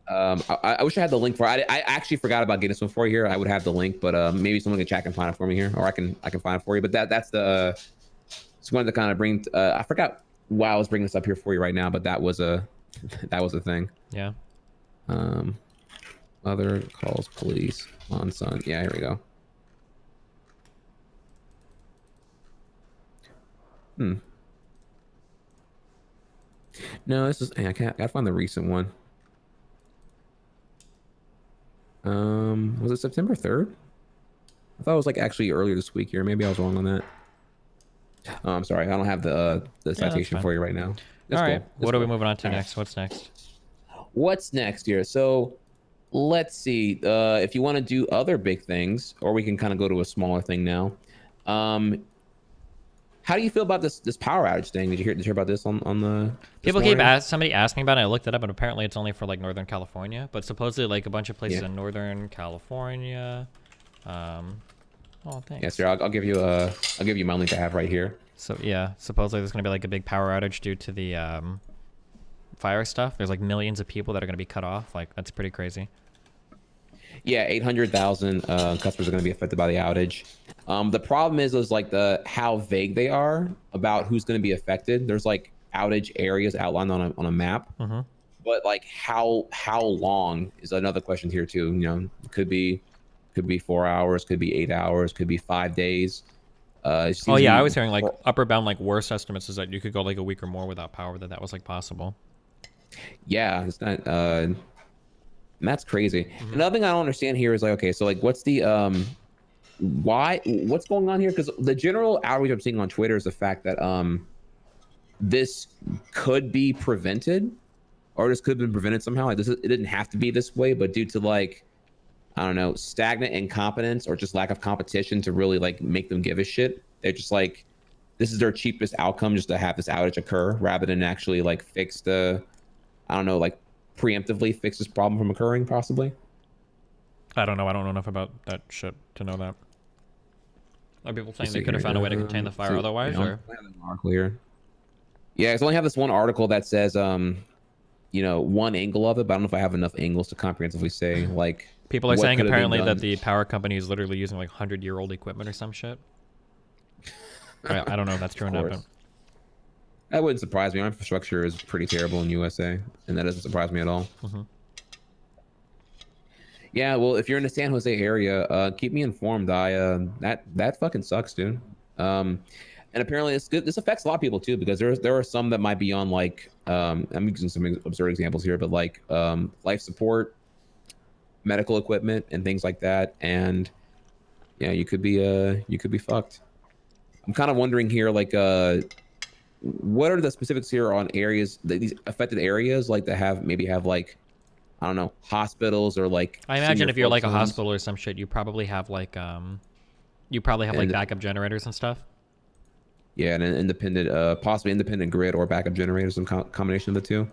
I wish I had the link for it. I actually forgot about getting this one for you here. I would have the link, but maybe someone can check and find it for me here, or I can find it for you. But that's the just wanted to kind of bring. I forgot why I was bringing this up here for you right now, but that was a thing. Yeah. Mother calls police on son. Yeah, here we go. No, this is. I gotta find the recent one. Was it September 3rd? I thought it was like actually earlier this week here. Maybe I was wrong on that. Oh, I'm sorry. I don't have the citation for you right now. All right. What are we moving on to next? What's next? What's next here? So let's see. If you want to do other big things, or we can kind of go to a smaller thing now. How do you feel about this power outage thing? Did you hear about this on the? People keep somebody asking about it. I looked it up, and apparently it's only for like Northern California, but supposedly like a bunch of places in Northern California. Oh, thanks. Yeah, sir. I'll give you my link I have right here. So yeah, supposedly there's gonna be like a big power outage due to the fire stuff. There's like millions of people that are gonna be cut off. Like that's pretty crazy. Yeah, 800,000 customers are gonna be affected by the outage. The problem is like how vague they are about who's going to be affected. There's like outage areas outlined on a map, but like how long is another question here too. You know, could be 4 hours, could be 8 hours, could be 5 days. Oh yeah, I was hearing like upper bound, like worst estimates is that you could go like a week or more without power. That was like possible. Yeah, it's not. That's crazy. Another thing I don't understand here is like, okay, so like, what's the what's going on here? Because the general outreach I'm seeing on Twitter is the fact that this could be prevented, or this could have been prevented somehow. Like it didn't have to be this way, but due to like, I don't know, stagnant incompetence or just lack of competition to really like make them give a shit. They're just like, this is their cheapest outcome, just to have this outage occur rather than actually like fix the, I don't know, like preemptively fix this problem from occurring possibly. I don't know. I don't know enough about that shit to know that. Are people saying they could have found a way to contain the fire otherwise? Or? I have an article here. Yeah, I only have this one article that says, you know, one angle of it, but I don't know if I have enough angles to comprehensively say like. People are saying apparently that the power company is literally using like 100-year-old equipment or some shit. I don't know if that's true or not. But... That wouldn't surprise me. Our infrastructure is pretty terrible in USA, and that doesn't surprise me at all. Yeah, well, if you're in the San Jose area, keep me informed. That fucking sucks, dude. And apparently it's good. This affects a lot of people too, because there are some that might be on like I'm using some absurd examples here, but like life support, medical equipment, and things like that. And yeah, you could be fucked. I'm kind of wondering here, like what are the specifics here on areas, these affected areas, like that have like, I don't know, hospitals or like. I imagine if you're like a hospital or some shit, you probably have like backup generators and stuff. Yeah, and an independent, possibly independent grid or backup generators, some combination of the two.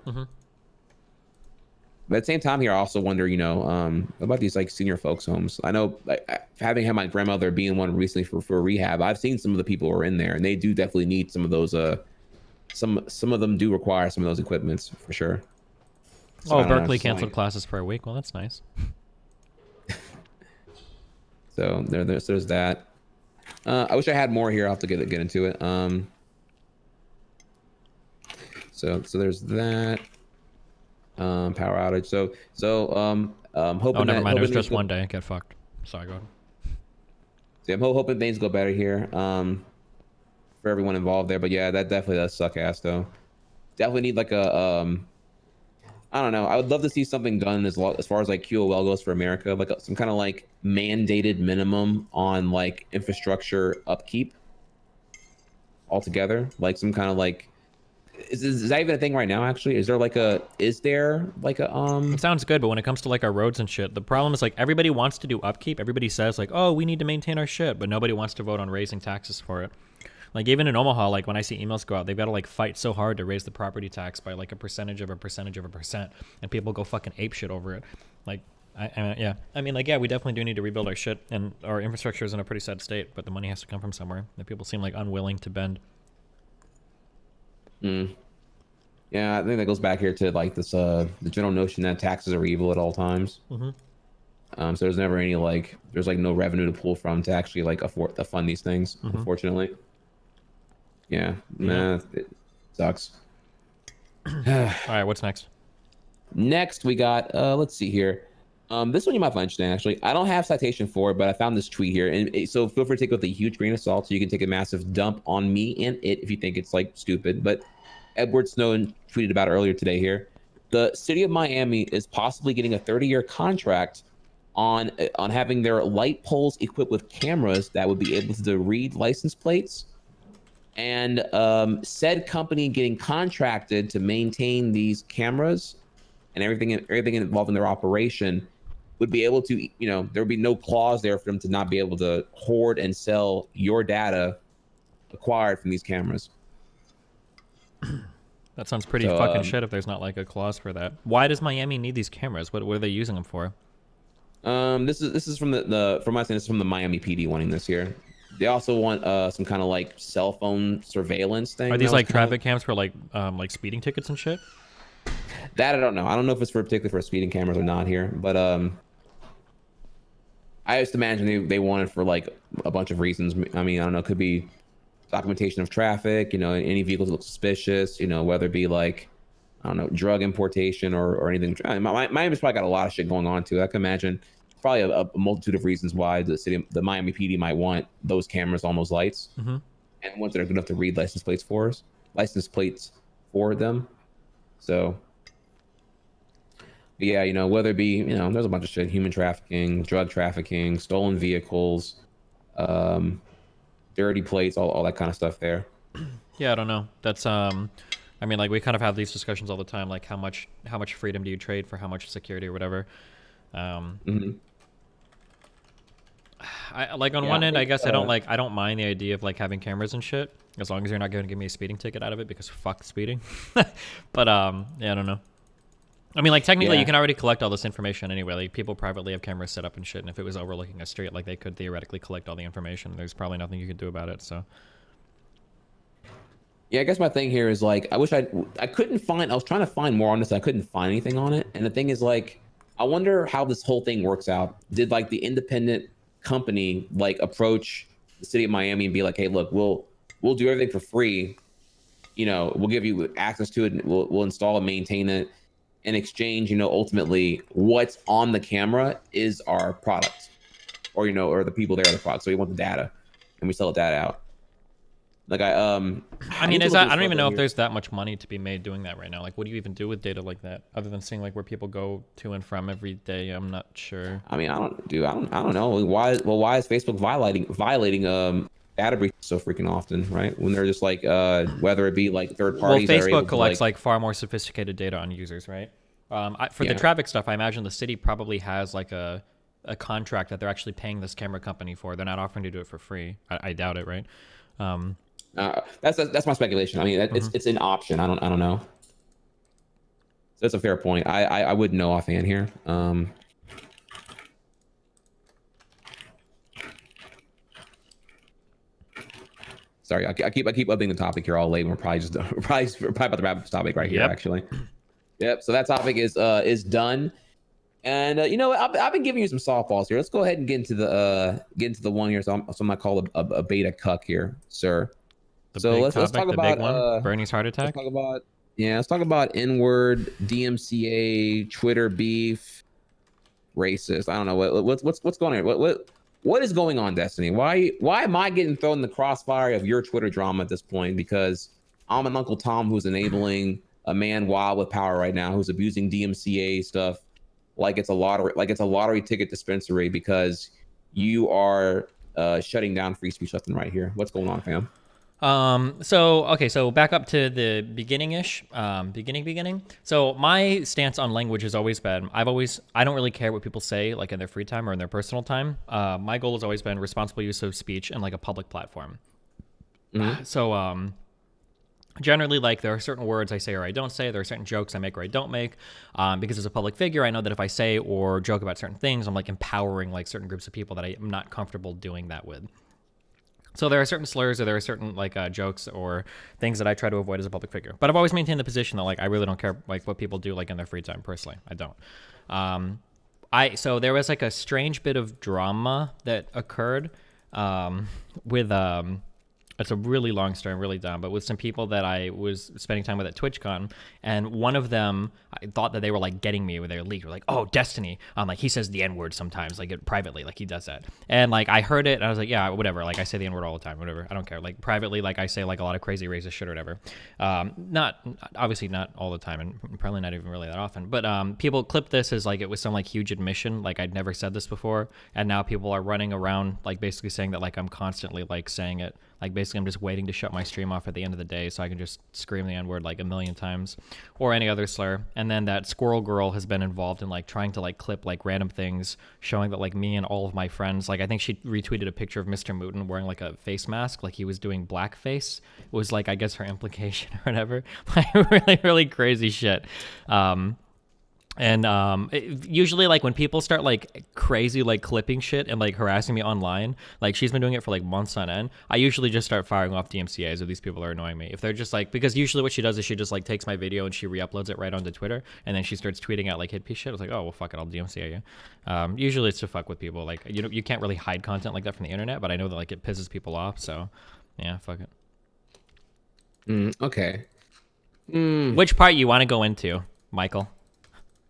But at the same time here, I also wonder, you know, about these like senior folks homes. I know, like, having had my grandmother be in one recently for rehab, I've seen some of the people who are in there, and they do definitely need some of those. Some of them do require some of those equipments for sure. So Berkeley canceled classes for a week. Well, that's nice. So there's that. I wish I had more here. I'll have to get into it. So there's that. Power outage. So hoping. Oh, never mind. It was just go, one day. Get fucked. Sorry, go ahead. So I'm hoping things go better here. For everyone involved there. But yeah, that definitely does suck ass though. Definitely need like a I don't know. I would love to see something done as far as like QOL goes for America, like some kind of like mandated minimum on like infrastructure upkeep altogether. Like some kind of like, is that even a thing right now? Actually, is there like a It sounds good, but when it comes to like our roads and shit, the problem is like everybody wants to do upkeep. Everybody says like, oh, we need to maintain our shit, but nobody wants to vote on raising taxes for it. Like even in Omaha, like when I see emails go out, they've got to like fight so hard to raise the property tax by like a percentage of a percentage of a percent, and people go fucking ape shit over it. Like, yeah, I mean, like, yeah, we definitely do need to rebuild our shit, and our infrastructure is in a pretty sad state, but the money has to come from somewhere. And people seem like unwilling to bend. Yeah, I think that goes back here to like this the general notion that taxes are evil at all times. So there's never any like there's like no revenue to pull from to actually like afford to fund these things, unfortunately. Yeah, nah, it sucks. All right, what's next? Next, we got, let's see here. This one you might find interesting, actually. I don't have citation for it, but I found this tweet here. And so feel free to take it with a huge grain of salt. So you can take a massive dump on me and it if you think it's like stupid. But Edward Snowden tweeted about it earlier today here. The city of Miami is possibly getting a 30-year contract on having their light poles equipped with cameras that would be able to read license plates. And said company getting contracted to maintain these cameras and everything involved in their operation would be able to, you know, there would be no clause there for them to not be able to hoard and sell your data acquired from these cameras. That sounds pretty fucking shit if there's not like a clause for that. Why does Miami need these cameras? What are they using them for? This is from from my understanding, this is from the Miami PD wanting this here. They also want some kind of like cell phone surveillance thing. Are these like traffic cams for like speeding tickets and shit? That I don't know. I don't know if it's particularly for speeding cameras or not here, but I just imagine they want it for like a bunch of reasons. I mean, I don't know, it could be documentation of traffic, you know, any vehicles look suspicious, you know, whether it be like, I don't know, drug importation or anything. Miami's probably got a lot of shit going on too. I can imagine probably a multitude of reasons why the Miami PD might want those cameras on those lights, and ones that are good enough to read license plates for them. So yeah, you know, whether it be, you know, there's a bunch of shit: human trafficking, drug trafficking, stolen vehicles, dirty plates, all that kind of stuff there. Yeah, I don't know. That's I mean, like, we kind of have these discussions all the time, like how much freedom do you trade for how much security or whatever. I like on one end, I guess I don't mind the idea of like having cameras and shit, as long as you're not going to give me a speeding ticket out of it, because fuck speeding. But yeah, I don't know. I mean, like, technically you can already collect all this information anyway. Like, people privately have cameras set up and shit, and if it was overlooking a street, like, they could theoretically collect all the information. There's probably nothing you could do about it. So yeah, I guess my thing here is like, I was trying to find more on this. I couldn't find anything on it. And the thing is, like, I wonder how this whole thing works out. Did like the independent company like approach the city of Miami and be like, hey, look, we'll do everything for free. You know, we'll give you access to it, and we'll install and maintain it. In exchange, you know, ultimately what's on the camera is our product, or, you know, or the people there are the product. So we want the data, and we sell the data out. Like I mean, I don't even know if there's that much money to be made doing that right now. Like, what do you even do with data like that, other than seeing like where people go to and from every day? I'm not sure. I mean, I don't know why is Facebook violating data breaches so freaking often, right? When they're just like whether it be like third parties. Well, Facebook collects like far more sophisticated data on users, right? For the traffic stuff, I imagine the city probably has like a contract that they're actually paying this camera company for. They're not offering to do it for free. I doubt it, right? That's my speculation. I mean, it's an option. I don't know. So that's a fair point. I wouldn't know offhand here. Sorry, I keep upping the topic here all late. We're probably about to wrap up this topic right here, actually. Yep. So that topic is done. And you know, I've been giving you some softballs here. Let's go ahead and get into the one here. So I'm gonna call a beta cuck here, sir. Let's talk about Bernie's heart attack. Let's talk about N-word, DMCA, Twitter beef, racist. I don't know what's going on here. What is going on, Destiny? Why am I getting thrown in the crossfire of your Twitter drama at this point? Because I'm an Uncle Tom who's enabling a man wild with power right now, who's abusing DMCA stuff like it's a lottery ticket dispensary, because you are shutting down free speech left and right here. What's going on, fam? So back up to the beginning-ish, beginning. So my stance on language has always been, I don't really care what people say, like in their free time or in their personal time. My goal has always been responsible use of speech in like a public platform. So, generally, like, there are certain words I say or I don't say. There are certain jokes I make or I don't make. Because as a public figure, I know that if I say or joke about certain things, I'm like empowering like certain groups of people that I'm not comfortable doing that with. So there are certain slurs, or there are certain like jokes or things that I try to avoid as a public figure. But I've always maintained the position that like I really don't care like what people do like in their free time. Personally, I don't. So there was like a strange bit of drama that occurred with it's a really long story, really dumb, but with some people that I was spending time with at TwitchCon, and one of them, I thought that they were like getting me with their leak. They're like, "Oh, Destiny," like he says the N-word sometimes, like privately, like he does that. And like I heard it, and I was like, "Yeah, whatever." Like I say the N-word all the time, whatever. I don't care. Like privately, like I say like a lot of crazy racist shit or whatever. Obviously not all the time, and probably not even really that often. But people clip this as like it was some like huge admission, like I'd never said this before, and now people are running around like basically saying that like I'm constantly like saying it. Like basically I'm just waiting to shut my stream off at the end of the day so I can just scream the N-word like a million times, or any other slur. And then that Squirrel girl has been involved in like trying to like clip like random things showing that like me and all of my friends, like I think she retweeted a picture of Mr. Mooten wearing like a face mask, like he was doing blackface. It was like, I guess her implication or whatever. Like really, really crazy shit. And usually like when people start like crazy like clipping shit and like harassing me online, like she's been doing it for like months on end, I usually just start firing off DMCAs if these people are annoying me. If they're just like, because usually what she does is she just like takes my video and she re-uploads it right onto Twitter, and then she starts tweeting out like hit piece shit. I was like, oh well, fuck it, I'll DMCA you. Usually it's to fuck with people. Like you can't really hide content like that from the internet, but I know that like it pisses people off, so yeah, fuck it. Okay. Which part you want to go into, Michael?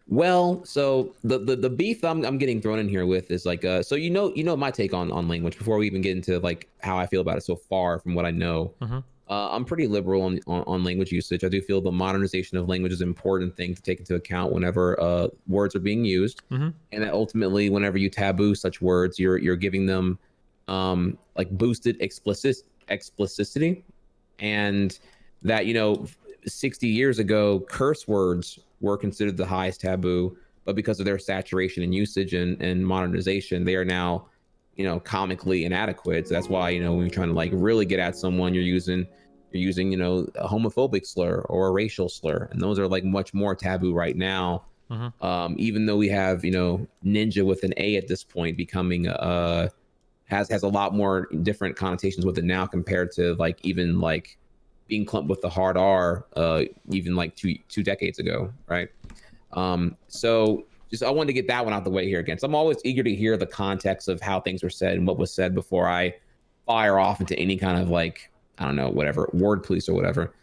Well, so the beef I'm getting thrown in here with is like so you know my take on language before we even get into like how I feel about it so far from what I know. I'm pretty liberal on language usage. I do feel the modernization of language is an important thing to take into account whenever words are being used, and that ultimately whenever you taboo such words, you're giving them like boosted explicitity, and that 60 years ago curse words were considered the highest taboo, but because of their saturation and usage and modernization, they are now, comically inadequate. So that's why, when you're trying to like really get at someone, you're using, a homophobic slur or a racial slur, and those are like much more taboo right now. Even though we have, ninja with an A at this point becoming has a lot more different connotations with it now compared to like even like being clumped with the hard R even like two decades ago, right? So just I wanted to get that one out the way here again. So I'm always eager to hear the context of how things were said and what was said before I fire off into any kind of like, I don't know, whatever, word police or whatever.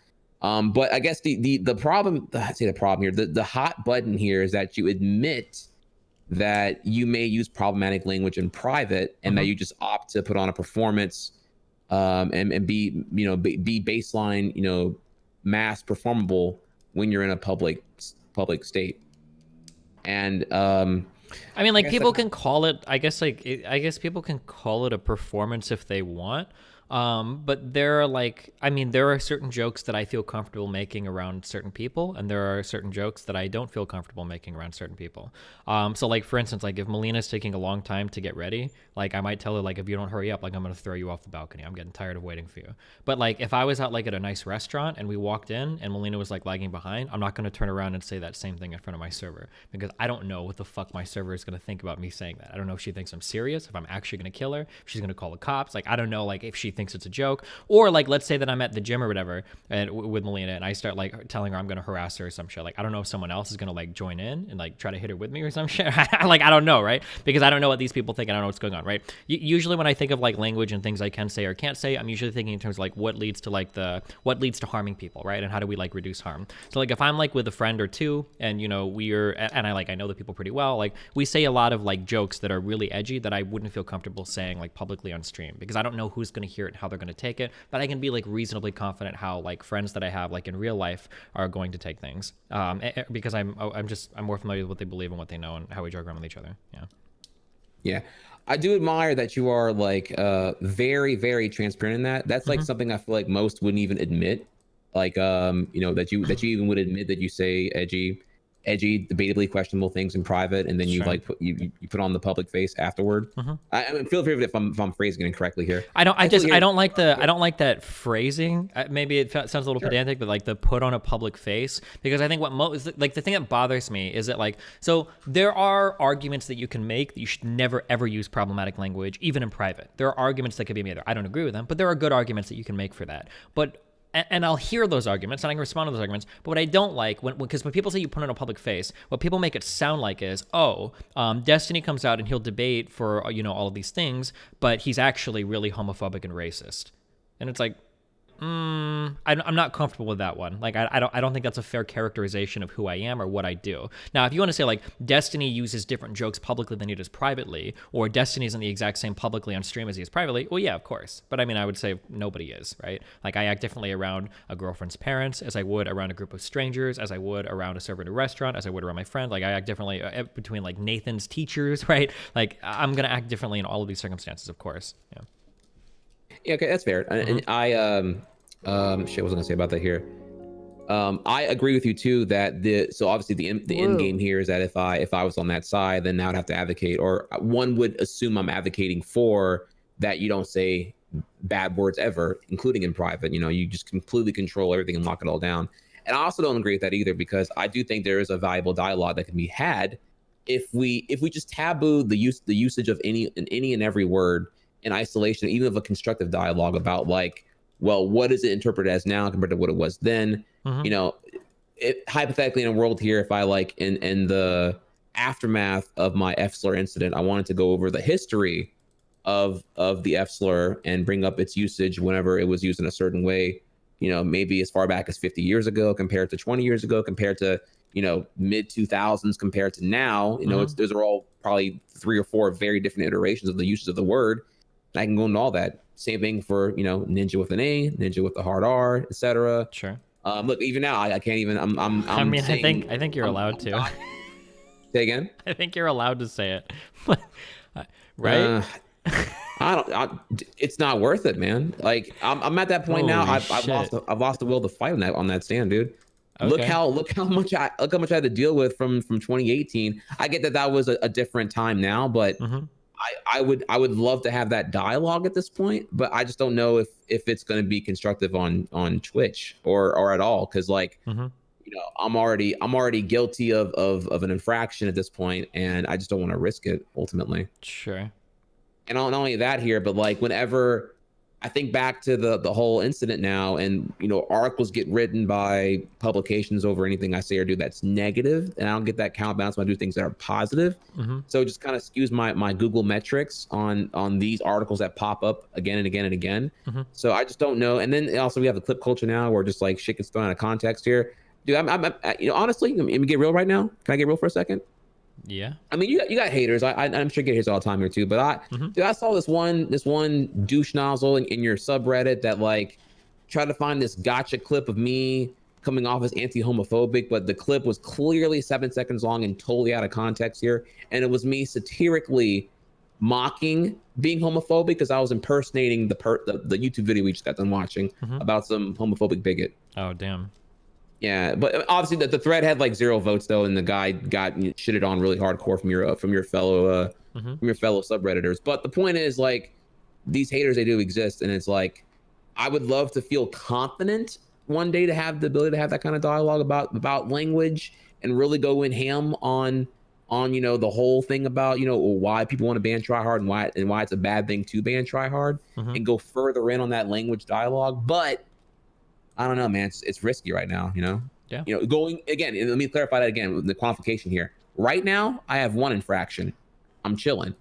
But I guess the problem, I'd say the problem here, the hot button here is that you admit that you may use problematic language in private and that you just opt to put on a performance and be baseline, mass performable when you're in a public state. And I mean, like people can call it, I guess people can call it a performance if they want. But there are certain jokes that I feel comfortable making around certain people, and there are certain jokes that I don't feel comfortable making around certain people. So like, for instance, like if Melina's taking a long time to get ready, like I might tell her like, if you don't hurry up, like I'm going to throw you off the balcony. I'm getting tired of waiting for you. But like, if I was out like at a nice restaurant and we walked in and Melina was like lagging behind, I'm not going to turn around and say that same thing in front of my server, because I don't know what the fuck my server is going to think about me saying that. I don't know if she thinks I'm serious, if I'm actually going to kill her, if she's going to call the cops. Like, I don't know, like if she thinks it's a joke, or like let's say that I'm at the gym or whatever and with Melina and I start like telling her I'm gonna harass her or some shit. Like, I don't know if someone else is gonna like join in and like try to hit her with me or some shit. Like, I don't know, right? Because I don't know what these people think. I don't know what's going on, right? Usually when I think of like language and things I can say or can't say, I'm usually thinking in terms of like what leads to harming people, right? And how do we like reduce harm? So like if I'm like with a friend or two and I know the people pretty well, like we say a lot of like jokes that are really edgy that I wouldn't feel comfortable saying like publicly on stream, because I don't know who's gonna hear it and how they're gonna take it, but I can be like reasonably confident how like friends that I have like in real life are going to take things, because I'm more familiar with what they believe and what they know and how we joke around with each other. Yeah, I do admire that you are like very, very transparent in that. That's like something I feel like most wouldn't even admit. Like that you even would admit that you say edgy, debatably questionable things in private, and then you like you put on the public face afterward. I mean, feel free if I'm phrasing it incorrectly here. I don't like that phrasing. Maybe it sounds a little pedantic, but like the put on a public face, because I think like the thing that bothers me is that like, so there are arguments that you can make that you should never ever use problematic language even in private. There are arguments that could be made there. I don't agree with them, but there are good arguments that you can make for that. But and I'll hear those arguments and I can respond to those arguments. But what I don't like, because when people say you put on a public face, what people make it sound like is, Destiny comes out and he'll debate for all of these things, but he's actually really homophobic and racist. And it's like, I'm not comfortable with that one. Like, I don't think that's a fair characterization of who I am or what I do. Now, if you want to say like Destiny uses different jokes publicly than he does privately, or Destiny isn't the exact same publicly on stream as he is privately, well, yeah, of course. But I mean, I would say nobody is, right? Like, I act differently around a girlfriend's parents as I would around a group of strangers, as I would around a server in a restaurant, as I would around my friend. Like, I act differently between like Nathan's teachers, right? Like, I'm gonna act differently in all of these circumstances, of course. Yeah, okay, that's fair. And I what was I gonna say about that here? I agree with you too that so obviously the end game here is that if I was on that side, then I would have to advocate, or one would assume I'm advocating for that you don't say bad words ever, including in private. You just completely control everything and lock it all down. And I also don't agree with that either, because I do think there is a valuable dialogue that can be had if we just taboo the usage of any and every word in isolation, even of a constructive dialogue about like, well, what is it interpreted as now compared to what it was then? Mm-hmm. You know, hypothetically in a world here, if I like in the aftermath of my F slur incident, I wanted to go over the history of the F slur and bring up its usage whenever it was used in a certain way, you know, maybe as far back as 50 years ago compared to 20 years ago, compared to, you know, mid 2000s compared to now, you know, those are all probably 3 or 4 very different iterations of the uses of the word. And I can go into all that. Same thing for, you know, ninja with an A, ninja with the hard R, etc. Sure. Look, even now, I can't even. I mean, saying, I think you're allowed to. Say again. I think you're allowed to say it, right? It's not worth it, man. Like I'm at that point now. I've lost the will to fight on that stand, dude. Okay. Look how much I had to deal with from 2018. I get that was a different time now, but I would love to have that dialogue at this point, but I just don't know if it's going to be constructive on Twitch or at all, because like you know, I'm already guilty of an infraction at this point, and I just don't want to risk it ultimately. Sure. And not only that here, but like whenever I think back to the whole incident now, and you know, articles get written by publications over anything I say or do that's negative, and I don't get that counterbalance when I do things that are positive. So it just kind of skews my Google metrics on these articles that pop up again and again and again. So I just don't know. And then also we have the clip culture now, where just like shit gets thrown out of context here. Dude, I'm you know, honestly, let me get real right now. Can I get real for a second? Yeah. I mean, you got haters. I'm sure you get haters all the time here too. But dude, I saw this one douche nozzle in your subreddit that like tried to find this gotcha clip of me coming off as anti-homophobic, but the clip was clearly 7 seconds long and totally out of context here. And it was me satirically mocking being homophobic because I was impersonating the YouTube video we just got done watching about some homophobic bigot. Oh, damn. Yeah, but obviously the thread had like 0 votes though, and the guy got shitted on really hardcore from your fellow subredditors. But the point is, like, these haters, they do exist, and it's like I would love to feel confident one day to have the ability to have that kind of dialogue about language and really go in ham on you know, the whole thing about, you know, why people want to ban Tryhard and why it's a bad thing to ban Tryhard, and go further in on that language dialogue. But I don't know, man. It's risky right now, you know? Yeah. You know, going again, and let me clarify that again with the qualification here. Right now, I have 1 infraction. I'm chilling.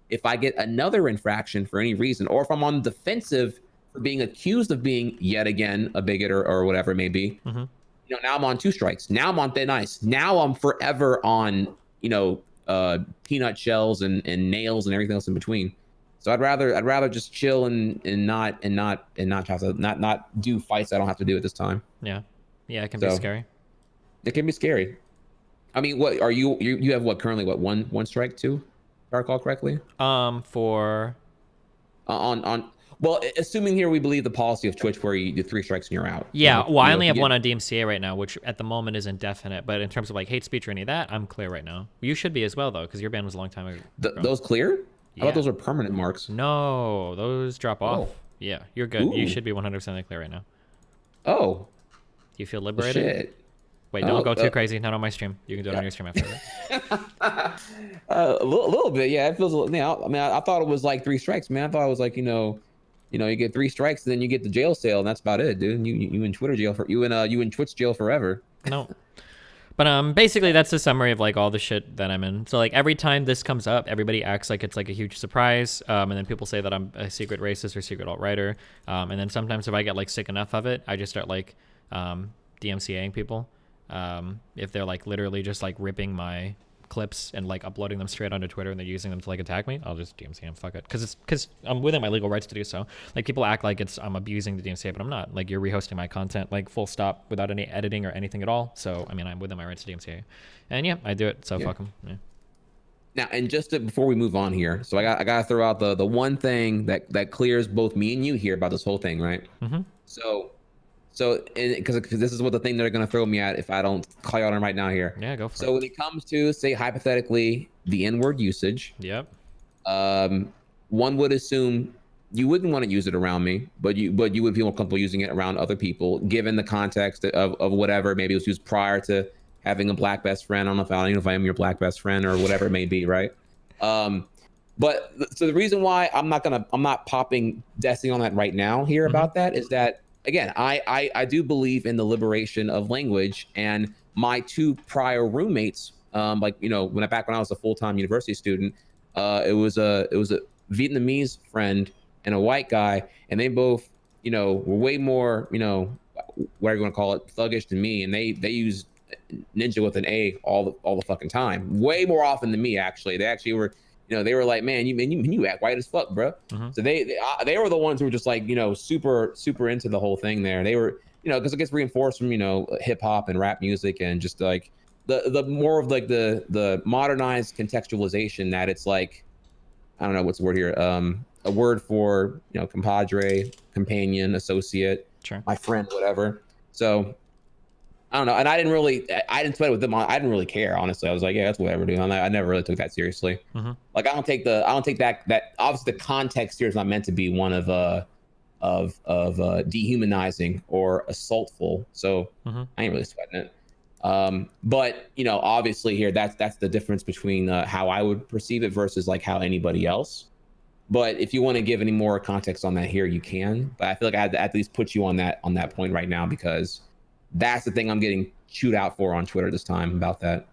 If I get another infraction for any reason, or if I'm on the defensive for being accused of being yet again a bigot or whatever it may be, you know, now I'm on 2 strikes. Now I'm on thin ice. Now I'm forever on, you know, peanut shells and nails and everything else in between. So I'd rather just chill and not have to not do fights I don't have to do at this time. Yeah, it can be scary. It can be scary. I mean, what are you have what currently one strike 2, if I recall correctly? For on well, assuming here we believe the policy of Twitch where you do 3 strikes and you're out. Yeah, well, I only have 1 on DMCA right now, which at the moment is indefinite. But in terms of like hate speech or any of that, I'm clear right now. You should be as well though, because your ban was a long time ago. Those clear? Yeah. I thought those were permanent marks. No, those drop off. Oh. Yeah, you're good. Ooh. You should be 100% clear right now. Oh. Do you feel liberated? Shit. Wait, don't go too crazy. Not on my stream. You can do it on your stream after that. A little bit, yeah. It feels. You know, I mean, I thought it was like 3 strikes, man. I thought it was like, you know, you get 3 strikes, and then you get the jail cell, and that's about it, dude. You in Twitter jail you in Twitch jail forever. No. But basically that's a summary of like all the shit that I'm in. So like every time this comes up, everybody acts like it's like a huge surprise, and then people say that I'm a secret racist or secret alt-righter, and then sometimes if I get like sick enough of it, I just start like DMCAing people, if they're like literally just like ripping my clips and like uploading them straight onto Twitter and they're using them to like attack me, I'll just DMCA them. Fuck it, because I'm within my legal rights to do so. Like people act like I'm abusing the DMCA, but I'm not. Like you're rehosting my content, like full stop, without any editing or anything at all. So I mean, I'm within my rights to DMCA, and yeah, I do it. So fuck them. Yeah. Now, and before we move on here, so I got to throw out the one thing that clears both me and you here about this whole thing, right? So, because this is what the thing they're going to throw me at if I don't call you on them right now here. Yeah, go for it. So when it comes to, say, hypothetically, the N-word usage, yep. One would assume you wouldn't want to use it around me, but you would feel more comfortable using it around other people, given the context of whatever. Maybe it was used prior to having a black best friend. I don't know if I am your black best friend or whatever it may be, right? But so the reason why I'm not popping Destiny on that right now here about that is that, again, I do believe in the liberation of language, and my 2 prior roommates, like, you know, when I was a full-time university student, it was a Vietnamese friend and a white guy, and they both, you know, were way more, you know, what are you going to call it, thuggish than me, and they use ninja with an A all the fucking time, way more often than me. Actually, they actually were, you know, they were like, man, you act white as fuck, bro. So they were the ones who were just like, you know, super into the whole thing there. They were, you know, because it gets reinforced from, you know, hip hop and rap music, and just like the more of like the modernized contextualization that it's like, I don't know what's the word here, a word for, you know, compadre, companion, associate, sure, my friend, whatever. So I don't know, and I didn't sweat it with them. I didn't really care, honestly. I was like, yeah, that's whatever, dude. I never really took that seriously. Like, I don't take that obviously the context here is not meant to be one of dehumanizing or assaultful. So I ain't really sweating it. But, you know, obviously here, that's the difference between how I would perceive it versus like how anybody else. But if you want to give any more context on that here, you can. But I feel like I had to at least put you on that point right now, because that's the thing I'm getting chewed out for on Twitter this time about that.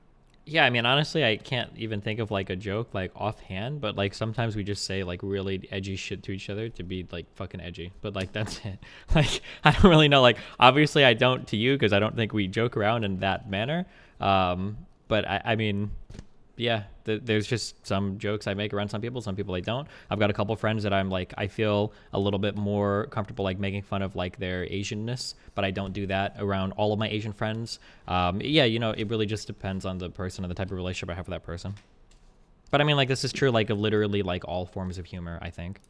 Yeah, I mean, honestly, I can't even think of like a joke like offhand, but like sometimes we just say like really edgy shit to each other to be like fucking edgy, but like that's it. Like, I don't really know, like obviously I don't to you, because I don't think we joke around in that manner. But I mean, yeah, there's just some jokes I make around some people I don't. I've got a couple friends that I'm like, I feel a little bit more comfortable like making fun of like their Asianness, but I don't do that around all of my Asian friends. Yeah, you know, it really just depends on the person and the type of relationship I have with that person. But I mean, like, this is true like of literally like all forms of humor, I think.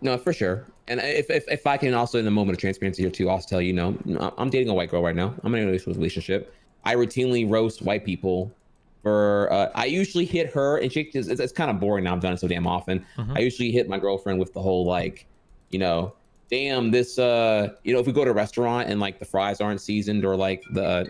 No, for sure. And if I can also, in the moment of transparency here too, also tell you, you know, I'm dating a white girl right now. I'm in a relationship. I routinely roast white people. I usually hit her, and it's kind of boring now. I've done it so damn often. I usually hit my girlfriend with the whole like, you know, damn, this you know, if we go to a restaurant and like the fries aren't seasoned, or like damn,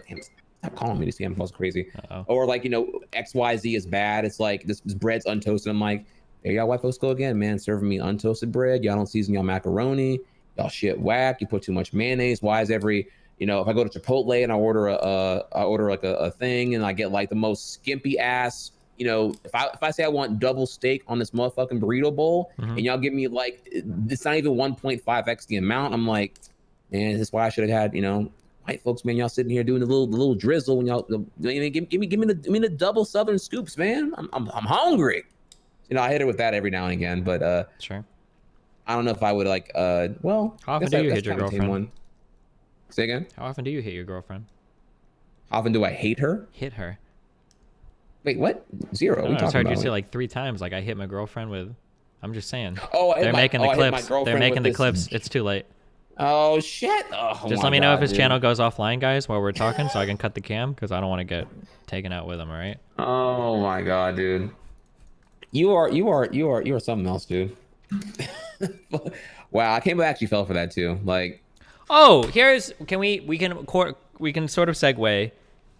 stop calling me, this damn calls crazy. Or like, you know, XYZ is bad. It's like this bread's untoasted. I'm like, there y'all white folks go again, man, serving me untoasted bread. Y'all don't season y'all macaroni. Y'all shit whack. You put too much mayonnaise. Why is every, you know, if I go to Chipotle and I order like a thing, and I get like the most skimpy ass, you know, if I say I want double steak on this motherfucking burrito bowl, and y'all give me like, it's not even 1.5x the amount, I'm like, man, this is why I should have had, you know, white folks, man, y'all sitting here doing the little drizzle when y'all, give me the double southern scoops, man. I'm hungry. You know, I hit her with that every now and again, but Sure. I don't know if I would like well, how often do you hit your girlfriend? One. Say again? How often do you hit your girlfriend? How often do I hate her? Hit her. Wait, what? Zero. I just heard you say like 3 times. Like, I hit my girlfriend with. I'm just saying. Oh, they're making the clips. They're making the clips. It's too late. Oh shit! Oh, just let me know if his channel goes offline, guys, while we're talking, so I can cut the cam, because I don't want to get taken out with him. All right. Oh my god, dude. You are something else, dude. Wow, I can't believe I actually fell for that too. Like. Oh, we can sort of segue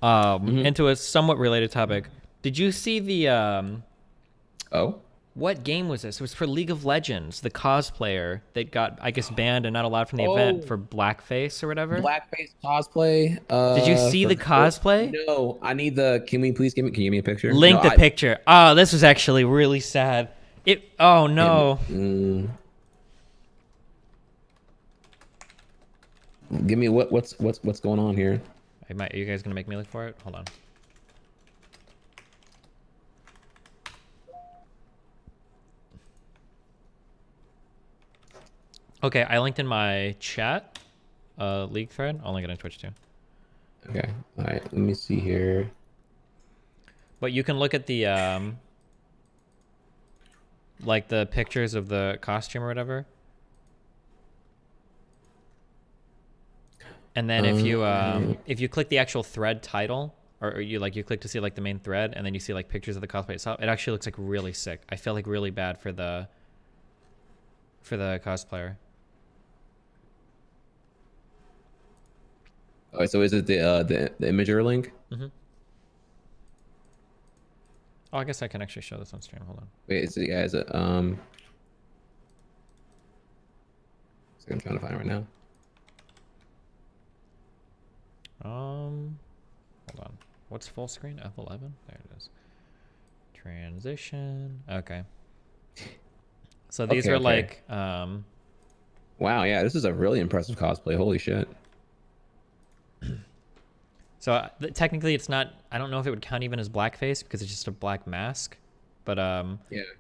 into a somewhat related topic. Did you see the Oh? What game was this? It was for League of Legends, the cosplayer that got, I guess, banned and not allowed from the event for Blackface or whatever. Blackface cosplay. Did you see the cosplay? No, I need the. Can you give me a picture? Link the picture. Oh, this was actually really sad. Oh no. Give me what's going on here? Are you guys gonna make me look for it? Hold on. Okay, I linked in my chat league thread. I'll link it on Twitch too. Okay. All right. Let me see here. But you can look at the like the pictures of the costume or whatever. And then if you click the actual thread title, or you click to see like the main thread, and then you see like pictures of the cosplay itself, it actually looks like really sick. I feel like really bad for for the cosplayer. Oh, so is it the imager link? Mm-hmm. Oh, I guess I can actually show this on stream. Hold on. Wait, is it I'm trying to find it right now. Hold on. What's full screen? F11? There it is. Transition. Okay. So these are like, wow, yeah, this is a really impressive cosplay. Holy shit. So technically it's not, I don't know if it would count even as blackface because it's just a black mask. But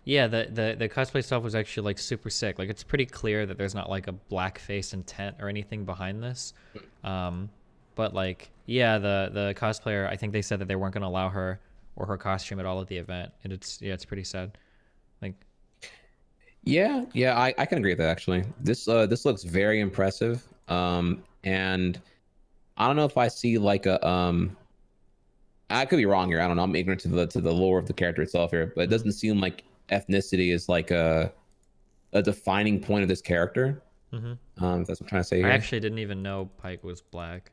yeah, the cosplay stuff was actually like super sick. Like it's pretty clear that there's not like a blackface intent or anything behind this. But like, yeah, the cosplayer, I think they said that they weren't going to allow her or her costume at all at the event. And it's pretty sad. Like, yeah, I can agree with that actually. This looks very impressive. And I don't know if I see like a I could be wrong here. I don't know. I'm ignorant to the lore of the character itself here, but it doesn't seem like ethnicity is like a defining point of this character. mm-hmm. That's what I'm trying to say here. I actually didn't even know Pyke was black.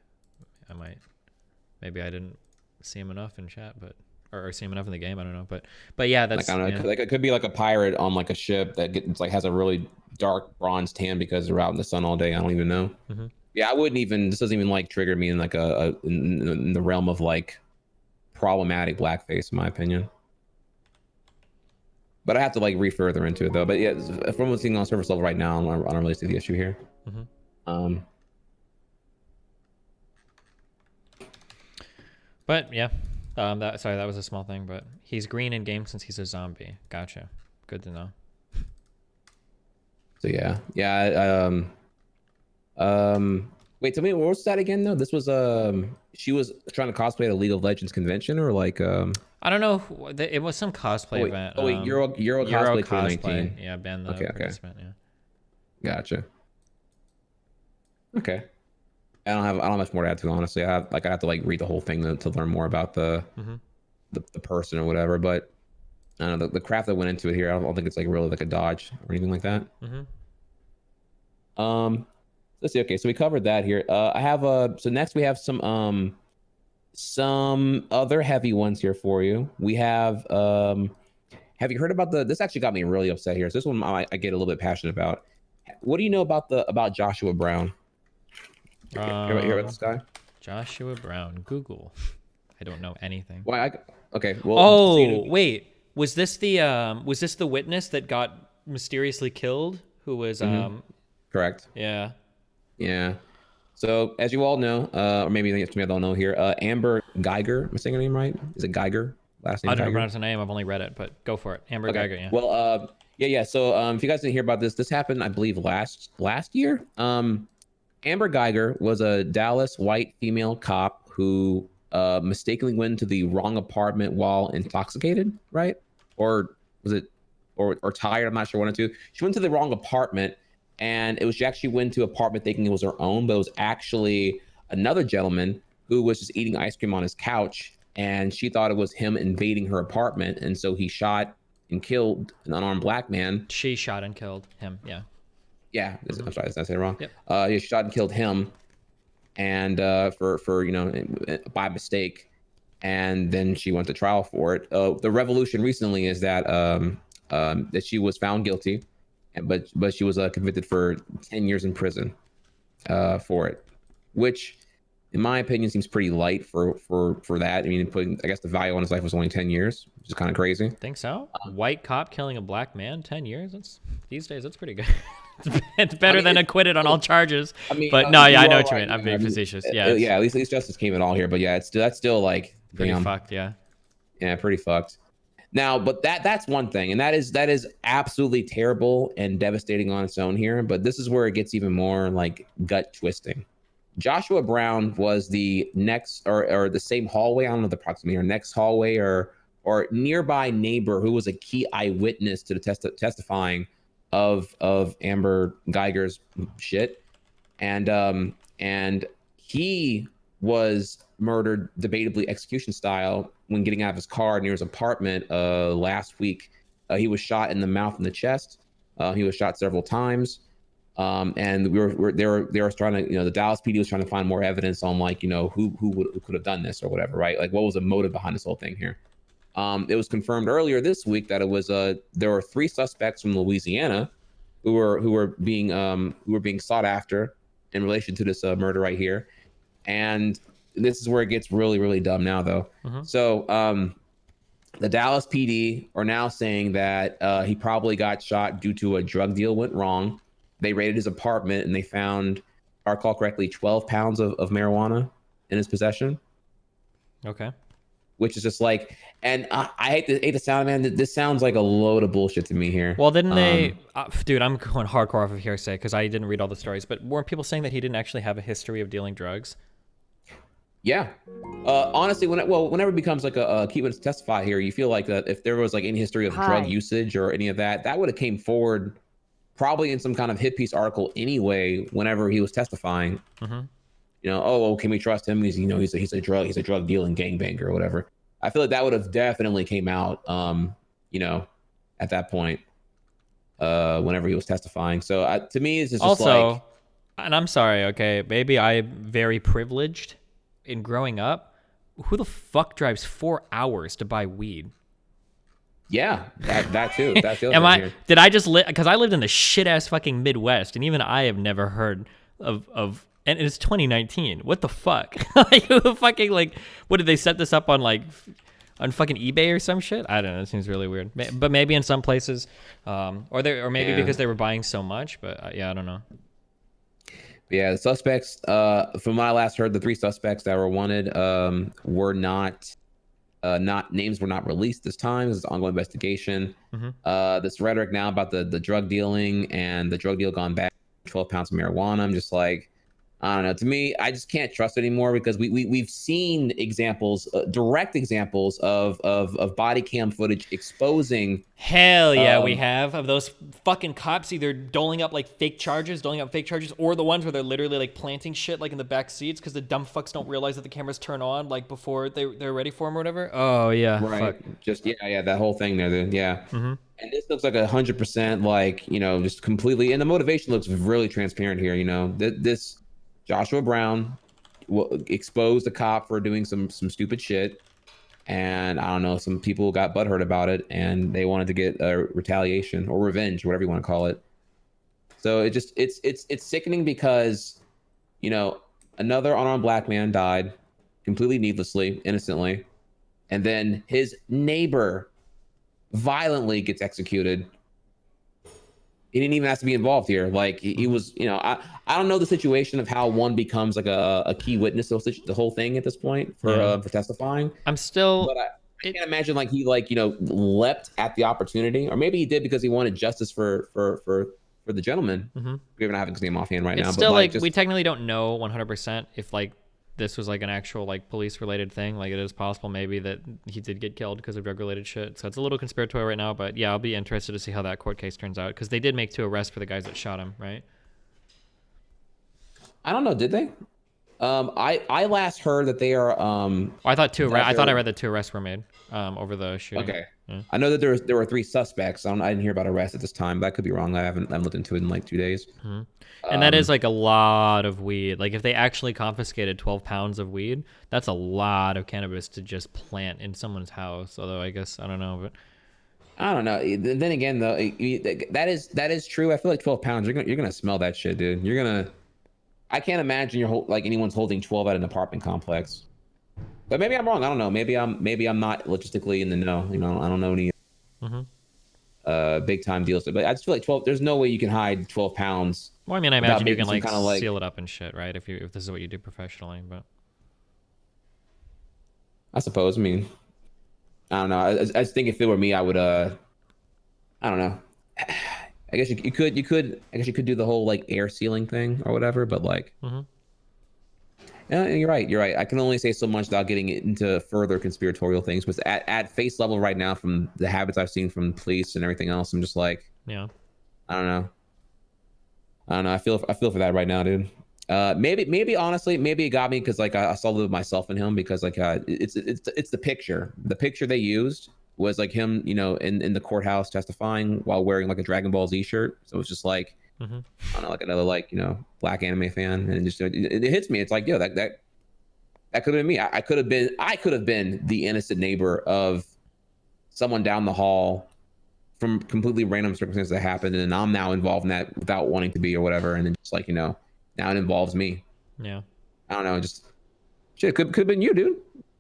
Maybe I didn't see him enough in chat, but or see him enough in the game. I don't know, but yeah, that's like, I don't know. Yeah. Like it could be like a pirate on like a ship that gets like has a really dark bronze tan because they're out in the sun all day. I don't even know. Mm-hmm. Yeah, I wouldn't even. This doesn't even like trigger me in like in the realm of like problematic blackface, in my opinion. But I have to like read further into it though. But yeah, from what's seeing on surface level right now, I don't really see the issue here. Mm-hmm. But yeah, that was a small thing. But he's green in game since he's a zombie. Gotcha. Good to know. So yeah. Wait, tell me what was that again though? This was she was trying to cosplay at a League of Legends convention or like I don't know. It was some cosplay event. Euro cosplay 2019. Yeah, ban the okay. participant. Yeah. Gotcha. Okay. I don't have much more to add to it, honestly. I have to like read the whole thing to learn more about the person or whatever. But I don't know the craft that went into it here. I don't think it's like really like a dodge or anything like that. Let's see. Okay, so we covered that here. I have so next we have some other heavy ones here for you. We have you heard about this actually got me really upset here. So this one I get a little bit passionate about. What do you know about Joshua Brown? Hear about this guy? Joshua Brown. Google. I don't know anything. Why? Okay. Well. Oh, wait. Was this the witness that got mysteriously killed? Who was Correct. Yeah. Yeah. So as you all know, or maybe I don't know here, Amber Guyger. Am I saying her name right? Is it Guyger? Last name? I don't Guyger? pronounce the name. I've only read it, but go for it. Amber Guyger. Yeah. Well, yeah. So if you guys didn't hear about this happened, I believe last year. Amber Guyger was a Dallas white female cop who mistakenly went into the wrong apartment while intoxicated, right? Or was it or tired? I'm not sure, one or two. She went to the wrong apartment, and she actually went to an apartment thinking it was her own, but it was actually another gentleman who was just eating ice cream on his couch, and she thought it was him invading her apartment, and so he shot and killed an unarmed black man. She shot and killed him. Yeah. Yeah, I'm sorry, did I say it wrong? Yep. He shot and killed him, and for by mistake, and then she went to trial for it. The revolution recently is that that she was found guilty, but she was convicted for 10 years in prison for it, which, in my opinion, seems pretty light for that. I mean, I guess the value on his life was only 10 years, which is kind of crazy. Think so? White cop killing a black man, 10 years? These days, that's pretty good. It's better than acquitted on all charges. But no, yeah, I know what you mean. I'm being facetious. Yeah. Yeah, at least justice came in all here. But yeah, that's still like pretty fucked. Yeah. Yeah, pretty fucked. Now, but that's one thing, and that is absolutely terrible and devastating on its own here. But this is where it gets even more like gut twisting. Joshua Brown was the next or the same hallway. I don't know the proximity, or next hallway or nearby neighbor who was a key eyewitness to the testifying of Amber Guyger's shit, and he was murdered debatably execution style when getting out of his car near his apartment last week. He was shot in the mouth and the chest, He was shot several times. And they were trying to, the Dallas PD was trying to find more evidence on like, who could have done this or whatever, right? Like what was the motive behind this whole thing here? It was confirmed earlier this week that it was there were 3 suspects from Louisiana who were being sought after in relation to this murder right here. And this is where it gets really, really dumb now, though. So the Dallas PD are now saying that he probably got shot due to a drug deal went wrong. They raided his apartment and they found, if I recall correctly, 12 pounds of marijuana in his possession. Okay. Which is just like, and I hate the sound, man. This sounds like a load of bullshit to me here. Well, didn't they, dude, I'm going hardcore off of hearsay because I didn't read all the stories, but weren't people saying that he didn't actually have a history of dealing drugs? Yeah. Honestly, whenever it becomes like a key witness testify here, you feel like if there was like any history of drug usage or any of that would have came forward probably in some kind of hit piece article anyway, whenever he was testifying. Can we trust him? He's a drug dealing gangbanger or whatever. I feel like that would have definitely came out, at that point, whenever he was testifying. So to me, it's just also, like, and I'm sorry, okay, maybe I'm very privileged in growing up. Who the fuck drives 4 hours to buy weed? Yeah, that too. That's the other thing here. Did I just live? Because I lived in the shit ass fucking Midwest, and even I have never heard of. And it's 2019. What the fuck? Like, who the fucking, like, what did they set this up on, like, on fucking eBay or some shit? I don't know. It seems really weird. But maybe in some places, or maybe because they were buying so much. But yeah, I don't know. Yeah, the suspects. From what I last heard, the 3 suspects that were wanted were not names were not released this time. This is an ongoing investigation. This rhetoric now about the drug dealing and the drug deal gone bad, 12 pounds of marijuana. I'm just like, I don't know. To me, I just can't trust it anymore because we've seen examples, direct examples of body cam footage exposing. Hell yeah, we have, of those fucking cops either doling up fake charges, or the ones where they're literally like planting shit like in the back seats because the dumb fucks don't realize that the cameras turn on like before they're ready for them or whatever. Oh yeah, right. Fuck. Just that whole thing there, dude. Yeah. And this looks like 100% like just completely, and the motivation looks really transparent here. This Joshua Brown exposed a cop for doing some stupid shit, and I don't know, some people got butthurt about it, and they wanted to get retaliation or revenge, whatever you want to call it. So it's sickening because another unarmed black man died completely needlessly, innocently, and then his neighbor violently gets executed. He didn't even have to be involved here. Like he was, I don't know the situation of how one becomes like a key witness of the whole thing at this point for testifying. I'm still, but I can't imagine like he leapt at the opportunity, or maybe he did because he wanted justice for the gentleman. We're not having his name offhand right now. It's still but we technically don't know 100% if this was like an actual police related thing. Like it is possible maybe that he did get killed because of drug related shit. So it's a little conspiratorial right now, but yeah, I'll be interested to see how that court case turns out because they did make 2 arrests for the guys that shot him, right? I don't know. Did they? I last heard that they are. I thought 2 arrests. I thought I read that 2 arrests were made over the shooting. Okay. Yeah. I know that there were 3 suspects. I didn't hear about arrests at this time. That could be wrong. I haven't looked into it in 2 days. And that is a lot of weed. Like if they actually confiscated 12 pounds of weed, that's a lot of cannabis to just plant in someone's house. Although I guess I don't know, but I don't know. Then again, though, that is true. I feel like 12 pounds. You're gonna smell that shit, dude. I can't imagine anyone's holding 12 at an apartment complex. But maybe I'm wrong. I don't know. Maybe I'm not logistically in the know. I don't know any big time deals. But I just feel like 12. There's no way you can hide 12 pounds. Well, I mean, I imagine you can seal it up and shit, right? If this is what you do professionally, but I suppose. I mean, I don't know. I just think if it were me, I would. I don't know. I guess you could. I guess you could do the whole air sealing thing or whatever. But yeah, you're right. I can only say so much without getting into further conspiratorial things. But at face level right now, from the habits I've seen from police and everything else, I'm just like, yeah, I don't know. I feel for that right now, dude. Maybe honestly, maybe it got me because I saw a little of myself in him because it's the picture they used was like him, you know, in the courthouse testifying while wearing like a Dragon Ball Z shirt. So it's just like, I don't know, like another like, you know, black anime fan, and just it hits me. It's like, yo, that could have been me. I could have been the innocent neighbor of someone down the hall from completely random circumstances that happened, and I'm now involved in that without wanting to be or whatever, and then just like, you know, now it involves me. Yeah. I don't know, just shit. Could have been you, dude.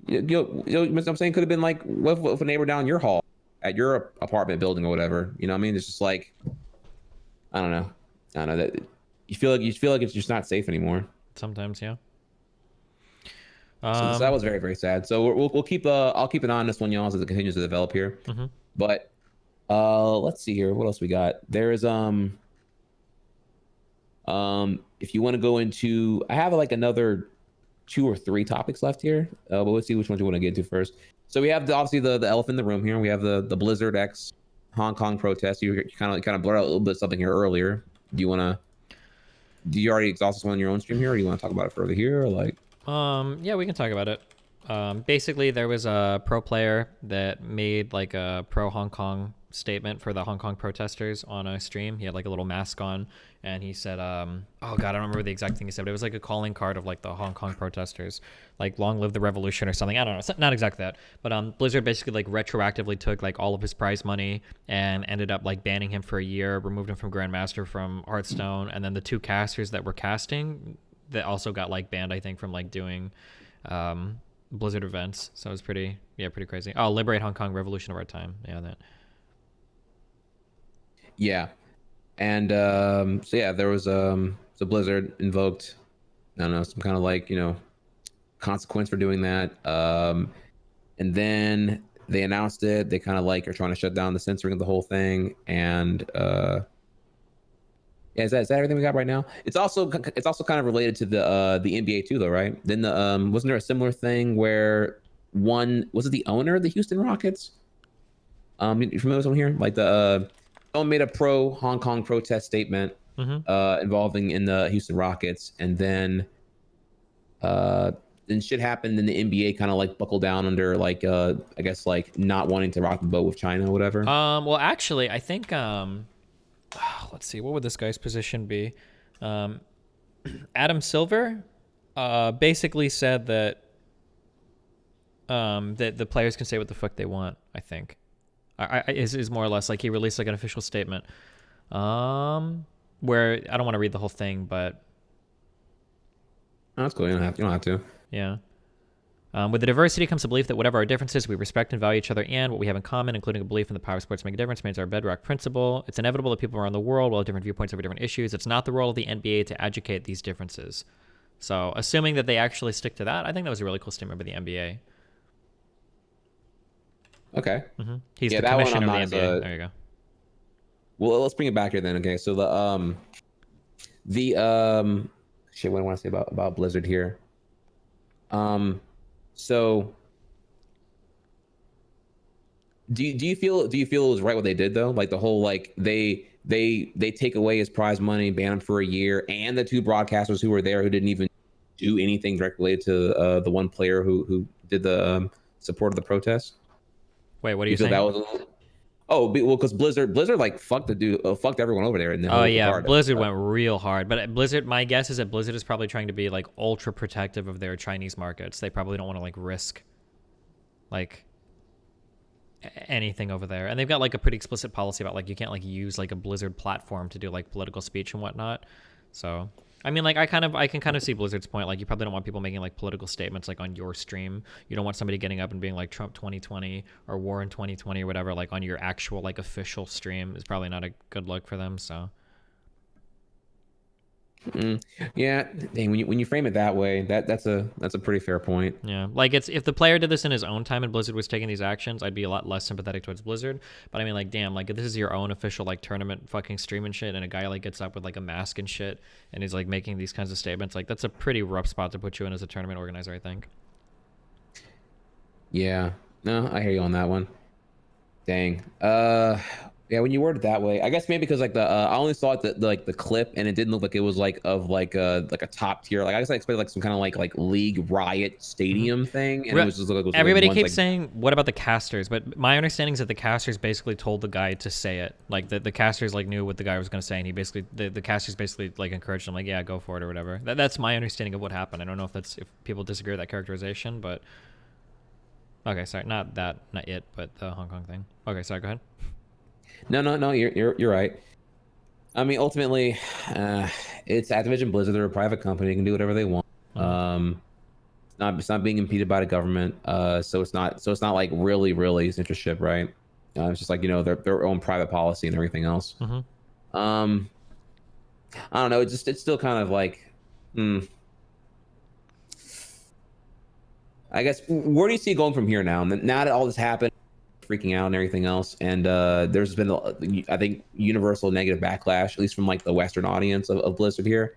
You know what I'm saying? Could have been like, what if a neighbor down your hall at your apartment building or whatever? You know what I mean? It's just like, I don't know that you feel like it's just not safe anymore. Sometimes, yeah. So that was very, very sad. So we'll keep I'll keep an eye on this one, y'all, as it continues to develop here. But let's see here. What else we got? There is if you want to go into, I have like another 2 or 3 topics left here, but let's see which ones you want to get to first. So we have obviously the elephant in the room here. We have the Blizzard X Hong Kong protest. You kind of blurred out a little bit of something here earlier. Do you already exhaust this one on your own stream here, or do you want to talk about it further here, or like? Yeah, we can talk about it. Basically, there was a pro player that made like a pro Hong Kong statement for the Hong Kong protesters on a stream. He had like a little mask on, and he said, oh god, I don't remember the exact thing he said, but it was like a calling card of like the Hong Kong protesters, like long live the revolution or something. I don't know, it's not exactly that, but Blizzard basically like retroactively took like all of his prize money and ended up like banning him for a year, removed him from Grandmaster from Hearthstone, and then the 2 casters that were casting that also got like banned, I think, from like doing Blizzard events. So it was pretty crazy. Oh, liberate Hong Kong, revolution of our time. Yeah, that. Yeah, and so yeah, there was so Blizzard invoked, I don't know, some kind of like, you know, consequence for doing that, and then they announced it. They kind of like are trying to shut down the censoring of the whole thing, and yeah, is that everything we got right now? It's also kind of related to the NBA too, though, right? Then wasn't there a similar thing where was it the owner of the Houston Rockets? You familiar with someone here? Like someone made a pro Hong Kong protest statement involving in the Houston Rockets, and then shit happened, and the NBA kind of like buckled down under like I guess like not wanting to rock the boat with China or whatever. Well, actually, I think let's see, what would this guy's position be? Adam Silver basically said that that the players can say what the fuck they want, I think. Is more or less like he released like an official statement where I don't want to read the whole thing, but oh, that's cool. You don't have to. Yeah. With the diversity comes the belief that whatever our differences, we respect and value each other, and what we have in common, including a belief in the power of sports to make a difference, remains our bedrock principle. It's inevitable that people around the world will have different viewpoints over different issues. It's not the role of the NBA to educate these differences. So, assuming that they actually stick to that, I think that was a really cool statement by the NBA. Okay. He's the commissioner of the NBA. There you go. Well, let's bring it back here then. Okay, so shit, what do I want to say about Blizzard here? So do you feel it was right what they did though? Like the whole like they take away his prize money, ban him for a year, and the 2 broadcasters who were there who didn't even do anything directly related to the one player who did the support of the protest. Wait, what are you saying? That was because Blizzard like fucked everyone over there. Oh yeah, Blizzard went real hard. But Blizzard, my guess is that Blizzard is probably trying to be like ultra protective of their Chinese markets. They probably don't want to like risk like anything over there, and they've got like a pretty explicit policy about like you can't like use like a Blizzard platform to do like political speech and whatnot. So I mean, like I can kind of see Blizzard's point. Like you probably don't want people making like political statements like on your stream. You don't want somebody getting up and being like Trump 2020 or war in 2020 or whatever like on your actual like official stream. Is probably not a good look for them. So yeah, dang, when you frame it that way, that's a pretty fair point. Yeah, like it's if the player did this in his own time and Blizzard was taking these actions, I'd be a lot less sympathetic towards Blizzard. But I mean, like, damn, like if this is your own official like tournament fucking stream and shit, and a guy like gets up with like a mask and shit, and he's like making these kinds of statements, like that's a pretty rough spot to put you in as a tournament organizer, I think. Yeah, no, I hear you on that one. Dang. Yeah, when you word it that way, I guess maybe because like I only saw it the clip and it didn't look like it was like of like a top tier. Like I guess I expected like some kind of like league riot stadium thing, and it was just like it was Everybody like, keeps saying, "What about the casters?" But my understanding is that the casters basically told the guy to say it. Like the casters like knew what the guy was going to say, and he basically the casters basically like encouraged him, like, "Yeah, go for it" or whatever. That's my understanding of what happened. I don't know if people disagree with that characterization, but okay, sorry, not it, but the Hong Kong thing. Okay, sorry, go ahead. No, you're right. I mean, ultimately, it's Activision Blizzard. They're a private company. They can do whatever they want. It's not being impeded by the government. So it's not like really censorship, right? It's just like their own private policy and everything else. I don't know. It's still kind of like, I guess where do you see it going from here now? Now that all this happened, freaking out and everything else, and there's been I think universal negative backlash, at least from like the Western audience of Blizzard here,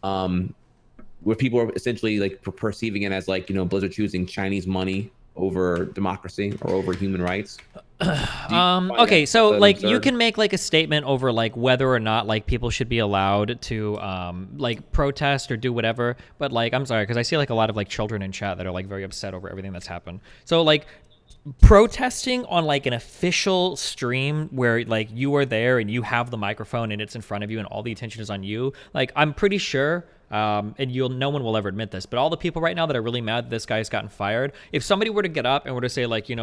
where people are essentially like perceiving it as like Blizzard choosing Chinese money over democracy or over human rights. Okay, so like you can make like a statement over like whether or not like people should be allowed to like protest or do whatever, but like I'm sorry because I see like a lot of like children in chat that are like very upset over everything that's happened. So like protesting on like an official stream where like you are there and you have the microphone and it's in front of you and all the attention is on you, like I'm pretty sure and no one will ever admit this, but all the people right now that are really mad that this guy's gotten fired, if somebody were to get up and were to say like I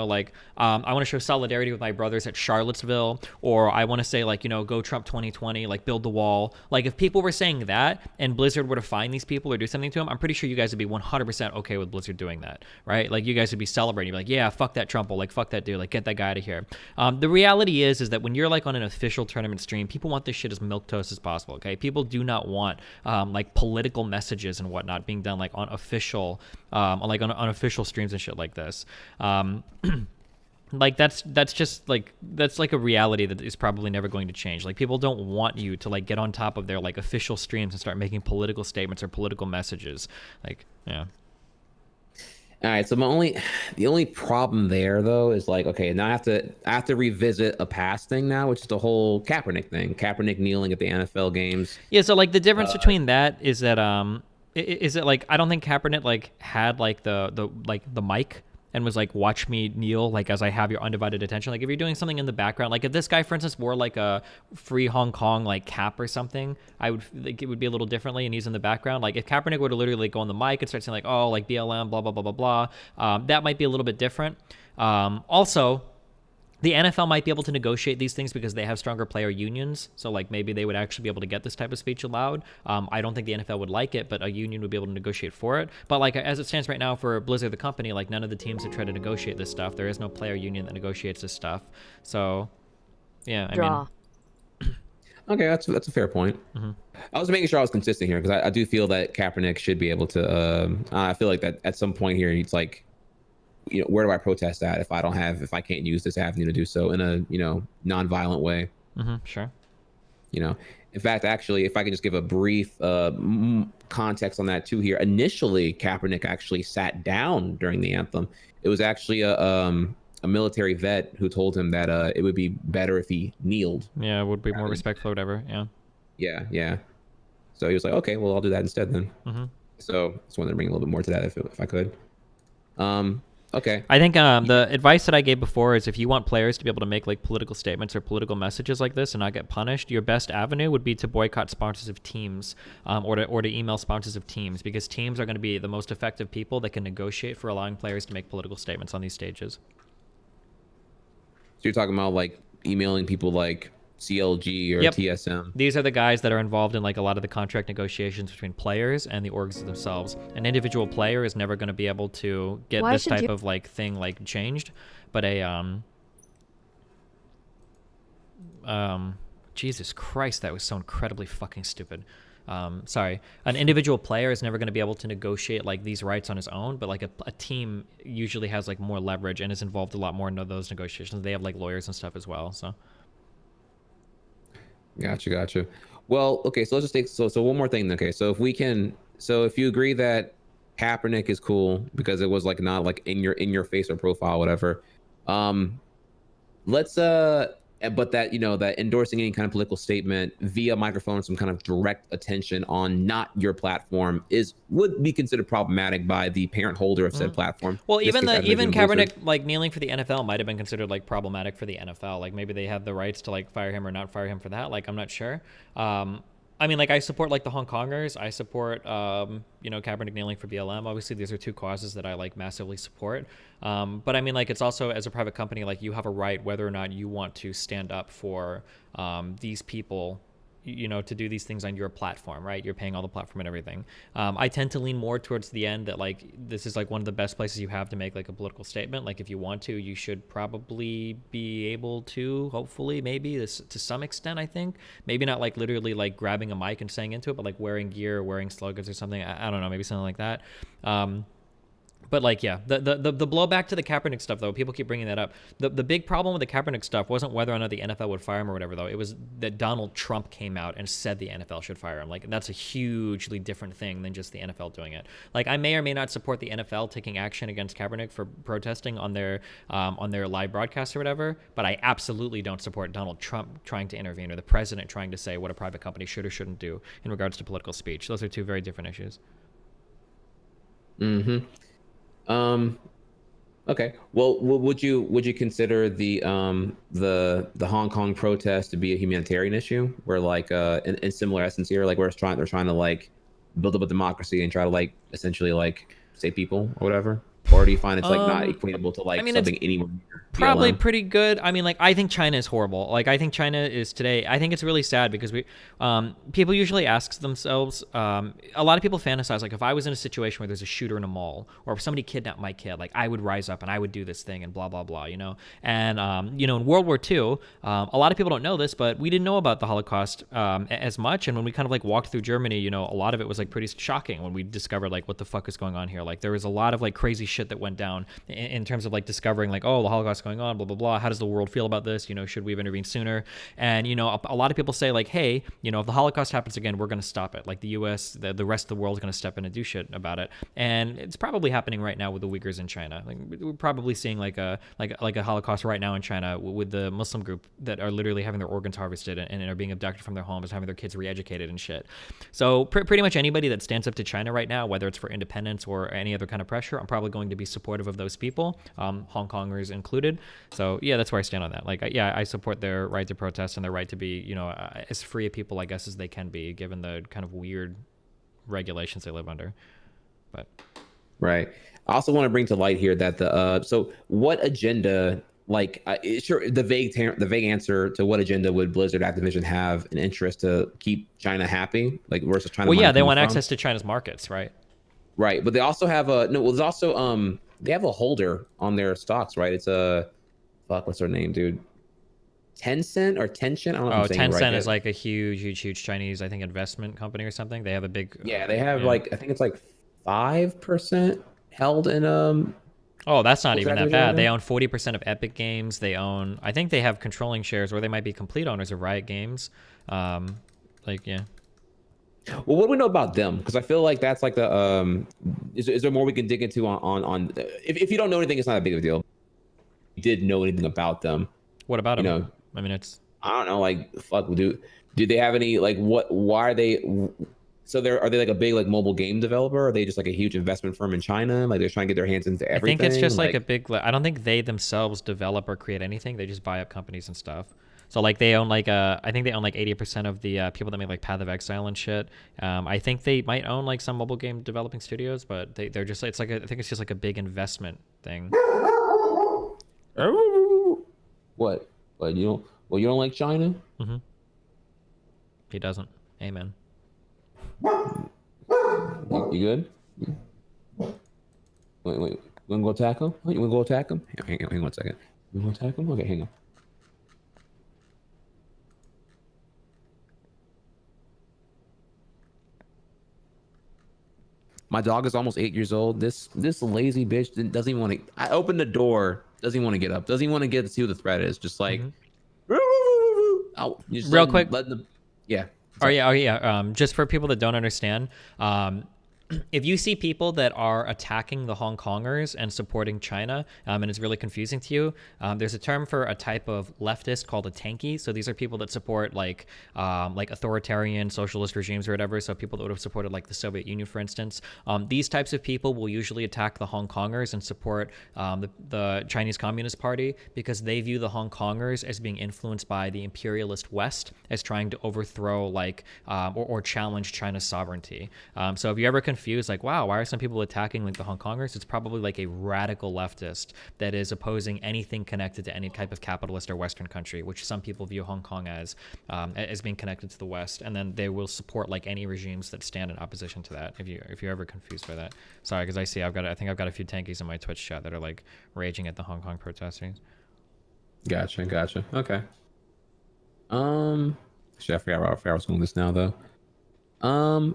want to show solidarity with my brothers at Charlottesville, or I want to say like go Trump 2020, like build the wall, like if people were saying that and Blizzard were to find these people or do something to them, I'm pretty sure you guys would be 100% okay with Blizzard doing that, right? Like you guys would be celebrating, you'd be like, yeah, fuck that Trump, like fuck that dude, like get that guy out of here. The reality is that when you're like on an official tournament stream, people want this shit as milquetoast as possible. Okay, people do not want like political messages and whatnot being done like on official on official streams and shit like this. Like that's just like that's like a reality that is probably never going to change. Like people don't want you to like get on top of their like official streams and start making political statements or political messages. Like yeah. All right, so the only problem there though is like, okay, now I have to revisit a past thing now, which is the whole Kaepernick thing. Kaepernick kneeling at the NFL games. Yeah, so like the difference between that is that is it like I don't think Kaepernick like had like the mic and was like, watch me kneel, like as I have your undivided attention. Like if you're doing something in the background, like if this guy, for instance, wore like a free Hong Kong like cap or something, I would like it would be a little differently, and he's in the background. Like if Kaepernick were to literally go on the mic and start saying like, oh, like BLM, blah blah blah blah blah, that might be a little bit different. Also, the NFL might be able to negotiate these things because they have stronger player unions. So like maybe they would actually be able to get this type of speech allowed. I don't think the NFL would like it, but a union would be able to negotiate for it. But like as it stands right now for Blizzard, the company, like none of the teams that try to negotiate this stuff. There is no player union that negotiates this stuff. So yeah, I mean. Okay, that's a fair point. I was making sure I was consistent here because I do feel that Kaepernick should be able to. I feel like that at some point here, it's like, where do I protest at if I can't use this avenue to do so in a non-violent way? Sure. In fact, actually, if I could just give a brief context on that too here. Initially, Kaepernick actually sat down during the anthem. It was actually a military vet who told him that it would be better if he kneeled. Yeah, it would be more respectful or whatever. Yeah. Yeah. So he was like, okay, well, I'll do that instead then. So I just wanted to bring a little bit more to that if I could. Okay. I think the advice that I gave before is if you want players to be able to make like political statements or political messages like this and not get punished, your best avenue would be to boycott sponsors of teams, or to email sponsors of teams, because teams are going to be the most effective people that can negotiate for allowing players to make political statements on these stages. So you're talking about like emailing people like CLG or TSM. These are the guys that are involved in like a lot of the contract negotiations between players and the orgs themselves. An individual player is never going to be able to get this type of like thing like changed, but a Jesus Christ, that was so incredibly fucking stupid. Sorry, an individual player is never going to be able to negotiate like these rights on his own, but like a team usually has like more leverage and is involved a lot more in those negotiations. They have like lawyers and stuff as well, so. Gotcha. Well, okay, so let's just take so one more thing. Okay, so if you agree that Kaepernick is cool because it was like not like in your face or profile, whatever. Let's but that that endorsing any kind of political statement via microphone, some kind of direct attention on not your platform would be considered problematic by the parent holder of said platform. Well, even Kaepernick like kneeling for the NFL might have been considered like problematic for the NFL. Like maybe they had the rights to like fire him or not fire him for that. Like I'm not sure. I mean, like I support like the Hong Kongers. I support Kaepernick kneeling for BLM. Obviously, these are two causes that I like massively support. But I mean, like it's also as a private company, like you have a right whether or not you want to stand up for these people, to do these things on your platform, right? You're paying all the platform and everything. I tend to lean more towards the end that like this is like one of the best places you have to make like a political statement. Like if you want to, you should probably be able to, hopefully, maybe this to some extent. I think maybe not like literally like grabbing a mic and saying into it, but like wearing gear, wearing slogans or something. I don't know, maybe something like that. But like, yeah, the blowback to the Kaepernick stuff, though, people keep bringing that up. The big problem with the Kaepernick stuff wasn't whether or not the NFL would fire him or whatever, though. It was that Donald Trump came out and said the NFL should fire him. Like, that's a hugely different thing than just the NFL doing it. Like, I may or may not support the NFL taking action against Kaepernick for protesting on their live broadcast or whatever, but I absolutely don't support Donald Trump trying to intervene or the president trying to say what a private company should or shouldn't do in regards to political speech. Those are two very different issues. Mm-hmm. Okay. Well, would you consider the Hong Kong protest to be a humanitarian issue, where like in similar essence here, like where they're trying to like build up a democracy and try to like essentially like save people or whatever? Or do you find it's like not equatable to like something anywhere near probably BLM? Pretty good. I mean, like I think China is horrible. Like I think China is today. I think it's really sad because people usually ask themselves. A lot of people fantasize like if I was in a situation where there's a shooter in a mall or if somebody kidnapped my kid, like I would rise up and I would do this thing and blah blah blah. And in World War II, a lot of people don't know this, but we didn't know about the Holocaust as much. And when we kind of like walked through Germany, a lot of it was like pretty shocking when we discovered like what the fuck is going on here. Like there was a lot of like crazy shit that went down in terms of like discovering like, oh, the Holocaust is going on, blah blah blah. How does the world feel about this? Should we have intervened sooner? And a lot of people say like, hey, if the Holocaust happens again, we're going to stop it. Like the U.S., the rest of the world is going to step in and do shit about it. And it's probably happening right now with the Uyghurs in China. Like we're probably seeing like a Holocaust right now in China with the Muslim group that are literally having their organs harvested and are being abducted from their homes, having their kids re-educated and shit. So pretty much anybody that stands up to China right now, whether it's for independence or any other kind of pressure, I'm probably going to be supportive of those people, Hong Kongers included. So yeah, that's where I stand on that. Like, yeah, I support their right to protest and their right to be, as free of people, I guess, as they can be, given the kind of weird regulations they live under. But right. I also want to bring to light here that so what agenda? Like, sure, the vague answer to what agenda would Blizzard Activision have an interest to keep China happy, like versus China? Well, yeah, they want access to China's markets, right? Right, but they also have there's also they have a holder on their stocks, right? It's what's their name, dude? Tencent or Tencent? I don't know if I'm saying it right. Tencent is like a huge Chinese, I think, investment company or something. They have a big. Yeah, they have like I think it's like 5% held in Oh, that's not even that bad. They own 40% of Epic Games. I think they have controlling shares, or they might be complete owners of Riot Games. Yeah. Well, what do we know about them? Because I feel like that's like the is there more we can dig into on if you don't know anything, it's not a big of a deal. If you did know anything about them. What about them? I mean, I don't know. Like, fuck, do they have any like what? Why are they? So are they like a big like mobile game developer? Or are they just like a huge investment firm in China? Like they're trying to get their hands into everything. I think it's just like a big. I don't think they themselves develop or create anything. They just buy up companies and stuff. So like they own like I think they own like 80% of the people that make like Path of Exile and shit. I think they might own like some mobile game developing studios, but they're just it's like I think it's just like a big investment thing. What? But you don't like China? Mm-hmm. He doesn't. Amen. You good? Wait. You wanna go attack him? You wanna go attack him? Hang on 1 second. You wanna attack him? Okay, hang on. My dog is almost 8 years old. This lazy bitch doesn't even want to. I opened the door. Doesn't even want to get up. Doesn't even want to get to see who the threat is. Just like, real quick. Yeah. Oh yeah. Just for people that don't understand, if you see people that are attacking the Hong Kongers and supporting China, and it's really confusing to you, there's a term for a type of leftist called a tanky. So these are people that support like authoritarian socialist regimes or whatever. So people that would have supported like the Soviet Union, for instance. These types of people will usually attack the Hong Kongers and support the Chinese Communist Party because they view the Hong Kongers as being influenced by the imperialist West as trying to overthrow like or challenge China's sovereignty. So if you ever confused, like, wow, why are some people attacking like the Hong Kongers? It's probably like a radical leftist that is opposing anything connected to any type of capitalist or Western country, which some people view Hong Kong as being connected to the West, and then they will support like any regimes that stand in opposition to that. If you're ever confused by that, sorry, because I think I've got a few tankies in my Twitch chat that are like raging at the Hong Kong protesters. Gotcha. Okay. Shit, I forgot where I was going with this now though.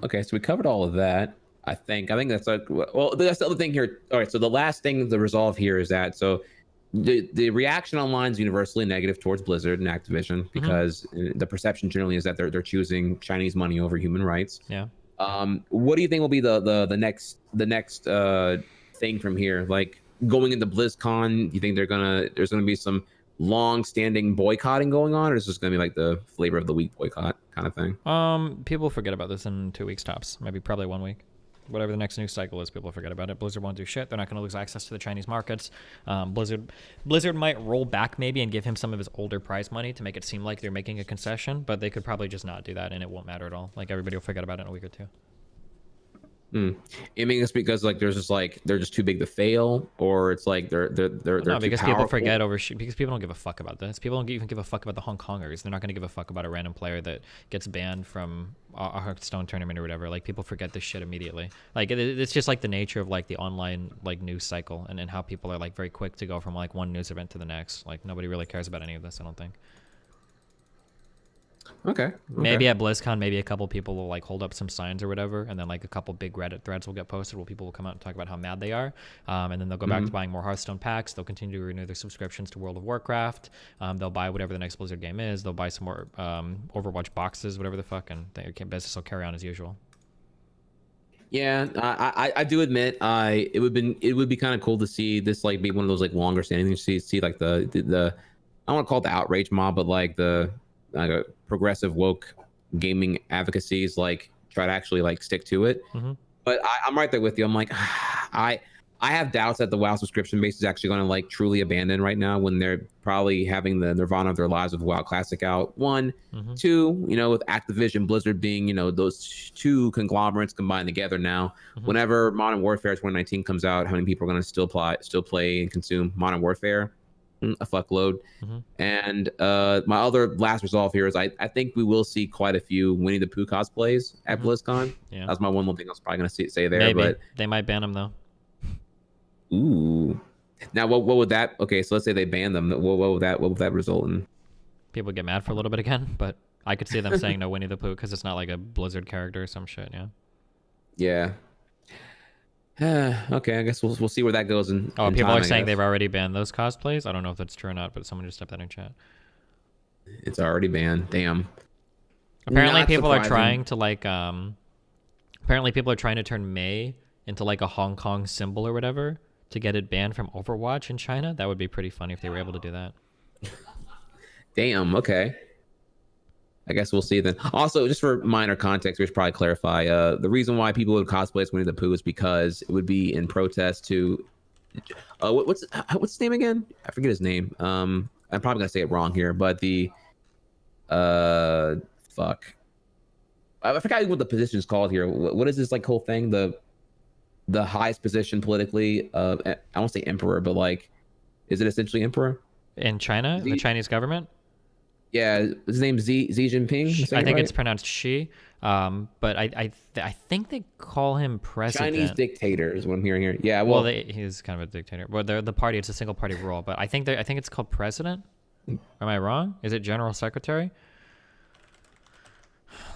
Okay, so we covered all of that. I think that's like, well, that's the other thing here. All right, so the last thing to resolve here is that so the reaction online is universally negative towards Blizzard and Activision because the perception generally is that they're choosing Chinese money over human rights. Yeah. What do you think will be the next thing from here? Like going into BlizzCon, you think there's gonna be some long-standing boycotting going on, or is this gonna be like the flavor of the week boycott kind of thing? People forget about this in 2 weeks tops, maybe probably 1 week. Whatever the next news cycle is, people forget about it. Blizzard won't do shit. They're not going to lose access to the Chinese markets. Blizzard might roll back maybe and give him some of his older prize money to make it seem like they're making a concession, but they could probably just not do that, and it won't matter at all. Like everybody will forget about it in a week or two. I mean, it's because like there's just like they're just too big to fail, or it's like they're no, because too people powerful. forget because people don't give a fuck about this. People don't even give a fuck about the Hong Kongers. They're not going to give a fuck about a random player that gets banned from a Hearthstone tournament or whatever. Like people forget this shit immediately. Like it's just like the nature of like the online like news cycle and how people are like very quick to go from like one news event to the next. Like nobody really cares about any of this, I don't think. Okay. Maybe at BlizzCon, maybe a couple people will like hold up some signs or whatever, and then like a couple big Reddit threads will get posted where people will come out and talk about how mad they are, and then they'll go back to buying more Hearthstone packs. They'll continue to renew their subscriptions to World of Warcraft. They'll buy whatever the next Blizzard game is. They'll buy some more Overwatch boxes, whatever the fuck, and their business will carry on as usual. Yeah, I do admit it would be kind of cool to see this like be one of those like longer standing things. See like the I don't want to call it the outrage mob, but like the progressive woke gaming advocacies like try to actually like stick to it. But I'm right there with you. I'm like I have doubts that the WoW subscription base is actually going to like truly abandon right now when they're probably having the nirvana of their lives with WoW Classic out. One, two, you know, with Activision, Blizzard being, you know, those two conglomerates combined together now. Whenever Modern Warfare 2019 comes out, how many people are going to still play and consume Modern Warfare? A fuckload. And my other last resolve here is I think we will see quite a few Winnie the Pooh cosplays at BlizzCon. Yeah, that's my one little thing I was probably gonna say there. Maybe. But They might ban them though. Ooh, now what would that? Okay, so let's say they ban them. What would that result in? People get mad for a little bit again, but I could see them saying no Winnie the Pooh because it's not like a Blizzard character or some shit. Yeah. Okay, I guess we'll see where that goes. People are saying they've already banned those cosplays. I don't know if that's true or not, but someone just typed that in chat. It's already banned. Damn. Apparently, people are trying to like. Apparently, people are trying to turn May into like a Hong Kong symbol or whatever to get it banned from Overwatch in China. That would be pretty funny if they were able to do that. Damn. Okay. I guess we'll see then. Also, just for minor context, we should probably clarify. The reason why people would cosplay as Winnie the Pooh is because it would be in protest to what's his name again? I forget his name. I'm probably gonna say it wrong here, but the fuck. I forgot what the position is called here. What is this like whole thing? The highest position politically. I won't say emperor, but like, is it essentially emperor in China? The Chinese government? Yeah, his name's Xi Jinping. I think it's pronounced Xi, but I think they call him president. Chinese dictator is what I'm hearing here. Yeah, well, he's kind of a dictator. But the party, it's a single party rule. But I think it's called president. Am I wrong? Is it general secretary?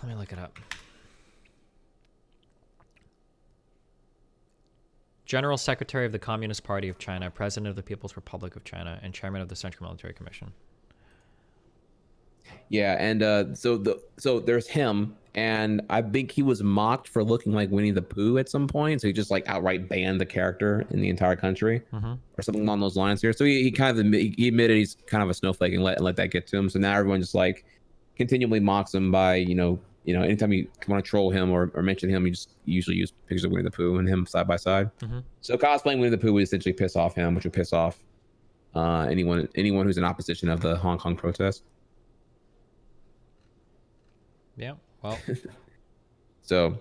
Let me look it up. General Secretary of the Communist Party of China, President of the People's Republic of China, and Chairman of the Central Military Commission. Yeah, and so there's him, and I think he was mocked for looking like Winnie the Pooh at some point. So he just like outright banned the character in the entire country, or something along those lines here. So he kind of he admitted he's kind of a snowflake and let that get to him. So now everyone just like continually mocks him by anytime you want to troll him or mention him, you just usually use pictures of Winnie the Pooh and him side by side. So cosplaying Winnie the Pooh would essentially piss off him, which would piss off anyone who's in opposition of the Hong Kong protest. Yeah, well. So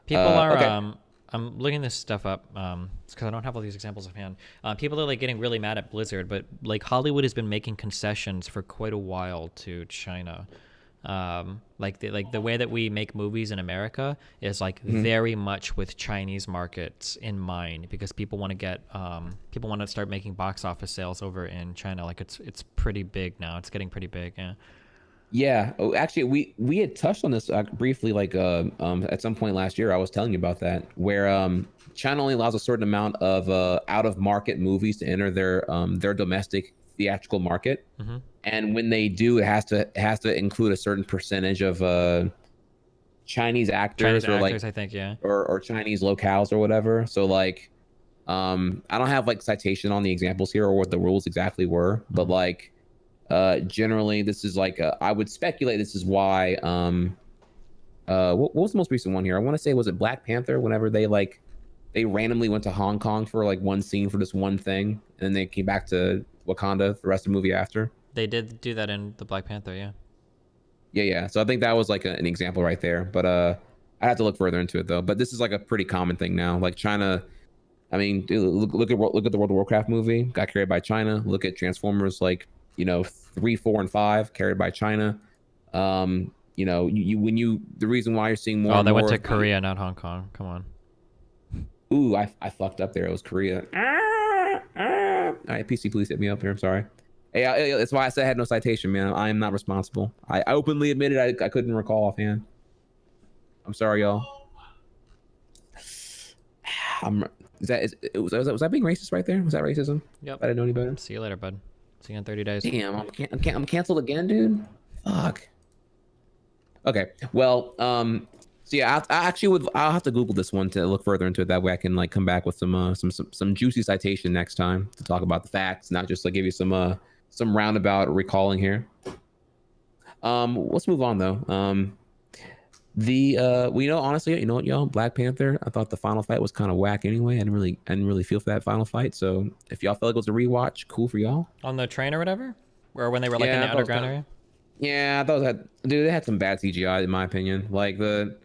people are okay. I'm looking this stuff up because I don't have all these examples of hand. People are like getting really mad at Blizzard, but like Hollywood has been making concessions for quite a while to China. Like the way that we make movies in America is like very much with Chinese markets in mind, because people want to start making box office sales over in China. Like it's pretty big now. It's getting pretty big. Yeah. Yeah. Oh, actually, we had touched on this briefly, like at some point last year. I was telling you about that, where China only allows a certain amount of out of market movies to enter their domestic theatrical market, and when they do, it has to include a certain percentage of Chinese actors, or like I think, yeah, or Chinese locales or whatever. So like, I don't have like citation on the examples here or what the rules exactly were, but like. Generally this is like I would speculate this is why what was the most recent one here? I want to say, was it Black Panther, whenever they randomly went to Hong Kong for like one scene for this one thing, and then they came back to Wakanda the rest of the movie after. They did do that in the Black Panther. Yeah, so I think that was like an example right there, but I have to look further into it though. But this is like a pretty common thing now, like China. I mean, dude, look at the World of Warcraft movie, got carried by China. Look at Transformers, like 3, 4, and 5 carried by China. The reason why you're seeing more. Oh, they went to Korea, not Hong Kong. Come on. Ooh, I fucked up there. It was Korea. All right, PC, please hit me up here. I'm sorry. Hey, that's why I said I had no citation, man. I am not responsible. I openly admitted I couldn't recall offhand. I'm sorry, y'all. Was that being racist right there? Was that racism? Yep. I didn't know any better. See you later, bud. See you in 30 days. Damn, I'm canceled again, dude. Fuck. Okay. Well, so yeah, I'll have to Google this one to look further into it. That way I can like come back with some juicy citation next time to talk about the facts, not just like give you some roundabout recalling here. Let's move on though. Honestly, you know what, y'all, Black Panther, I thought the final fight was kind of whack anyway. I didn't really feel for that final fight. So if y'all felt like it was a rewatch, cool for y'all. On the train or whatever, or when they were like in the underground area. Yeah, I thought they had some bad CGI in my opinion. Like it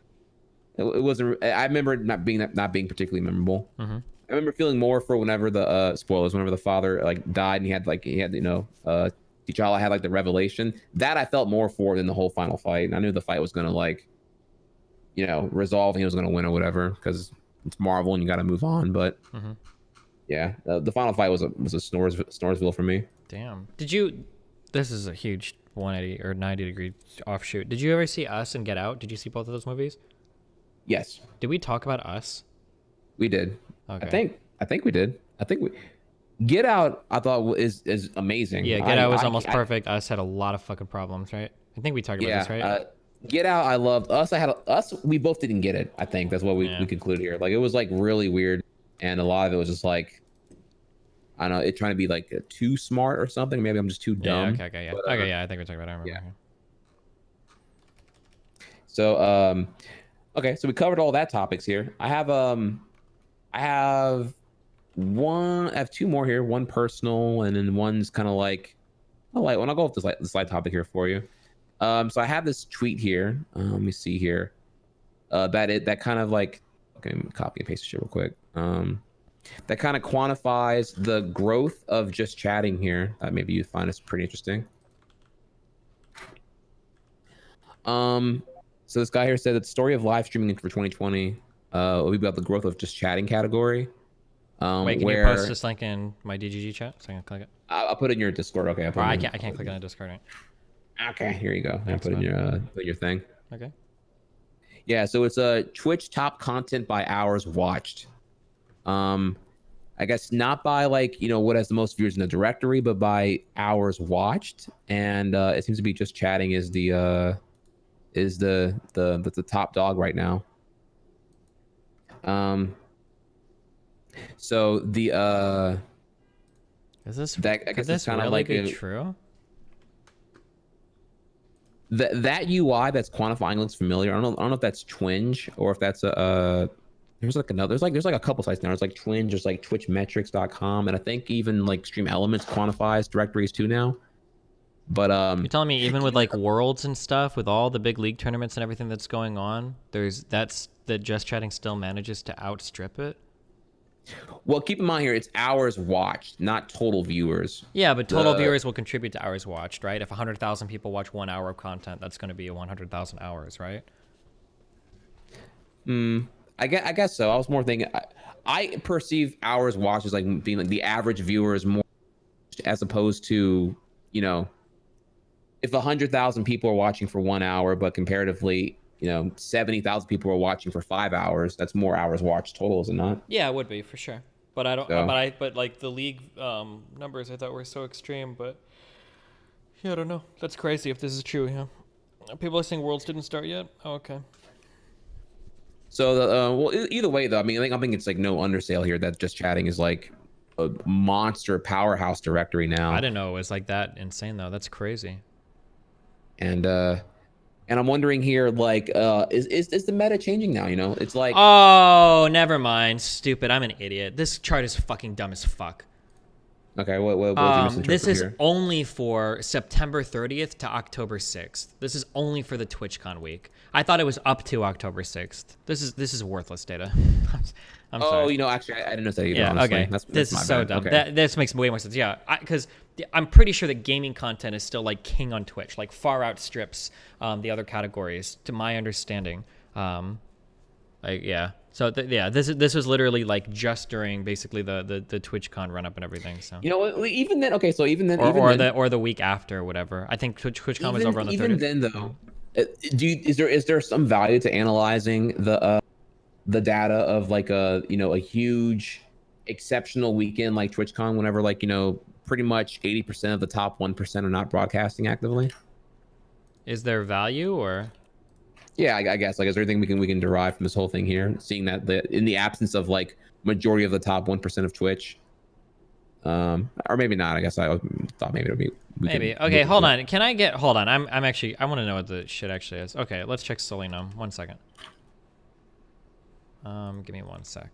wasn't. I remember it not being particularly memorable. I remember feeling more for whenever the spoilers, whenever the father like died and he had T'Challa had like the revelation, that I felt more for than the whole final fight. And I knew the fight was gonna resolve and he was gonna win or whatever, because it's Marvel and you got to move on. But yeah, the final fight was a Snoresville for me. Damn. This is a huge 180 or 90 degree offshoot. Did you ever see Us and Get Out? Did you see both of those movies? Yes. Did we talk about Us? We did. Okay. I think we did. Get Out, I thought is amazing. Yeah, Get Out was almost perfect. Us had a lot of fucking problems, right? I think we talked about this, right? Get Out, I loved. Us. We both didn't get it. I think that's what we concluded here. Like it was like really weird, and a lot of it was just like, I don't know, it trying to be like too smart or something. Maybe I'm just too dumb. Yeah, okay, yeah. But, okay, yeah, I think we're talking about it. I remember. Yeah. So, okay, so we covered all that topics here. I have two more here. One personal, and then one's kind of like, I'll go with this light topic here for you. So I have this tweet here. Let me see here. That kind of like, okay, let me copy and paste this shit real quick. That kind of quantifies the growth of just chatting here. Maybe you find this pretty interesting. So this guy here said that the story of live streaming for 2020 will be about the growth of just chatting category. Wait, can you post this link in my DGG chat so I can click it? I'll put it in your Discord. Okay, I can't click on the Discord. Right? Okay, here you go. I'll put in your thing. Okay. Yeah, so it's Twitch top content by hours watched. I guess not by like, what has the most viewers in the directory, but by hours watched. And it seems to be Just Chatting is the top dog right now. So the Is this that I could guess this it's kind of really like be true? That UI that's quantifying looks familiar. I don't know if that's Twinge or if that's there's like another there's like a couple sites now. There's like Twinge, there's like twitchmetrics.com, and I think even like Stream Elements quantifies directories too now. But You're telling me even with like Worlds and stuff, with all the big league tournaments and everything that's going on, that Just Chatting still manages to outstrip it? well, keep in mind here, it's hours watched, not total viewers. Yeah, but total viewers will contribute to hours watched, right? If 100,000 people watch 1 hour of content, that's going to be 100,000 hours, right? I guess so. I was more thinking. I perceive hours watched as like being like the average viewer is more, as opposed to if 100,000 people are watching for 1 hour, but comparatively 70,000 people are watching for 5 hours. That's more hours watched total, is it not? Yeah, it would be for sure. But I don't. So. But like the league numbers, I thought were so extreme. But yeah, I don't know. That's crazy if this is true. Yeah, people are saying Worlds didn't start yet. Oh, okay. So well, either way though, I think it's like no undersale here that Just Chatting is like a monster powerhouse directory now. I didn't know it was like that insane though. That's crazy. And I'm wondering here, like, is the meta changing now? It's like, Oh, never mind. Stupid. I'm an idiot. This chart is fucking dumb as fuck. okay, what did you misinterpret This is here? only for September 30th to October 6th. This is only for the TwitchCon week. I thought it was up to October 6th. This is worthless data. I'm sorry. Actually, I didn't know that either. Yeah, honestly. okay. That's This my is so bad. dumb. Okay. This makes way more sense. Yeah, because I'm pretty sure that gaming content is still like king on Twitch, like far outstrips the other categories, to my understanding. Yeah. So this was literally like just during basically the TwitchCon run up and everything. So Even then, okay, so even then, or the week after or whatever. I think TwitchCon was over on the 30th. even then though, is there some value to analyzing the data of like a huge exceptional weekend like TwitchCon whenever like pretty much 80% of the top 1% are not broadcasting actively? Is there value or? Yeah, I guess like is there anything we can derive from this whole thing here, seeing that in the absence of like majority of the top 1% of Twitch, or maybe not. I guess I thought maybe it would be Maybe. Okay, hold on. Hold on. I'm actually, I want to know what the shit actually is. Okay, let's check Solinum. 1 second. Give me 1 sec.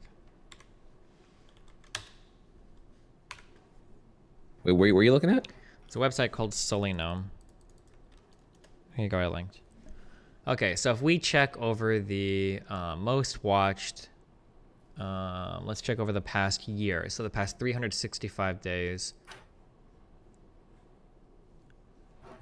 Wait, where are you looking at? It's a website called Solinum. Here you go, I linked. Okay, so if we check over the most watched, let's check over the past year. So the past 365 days.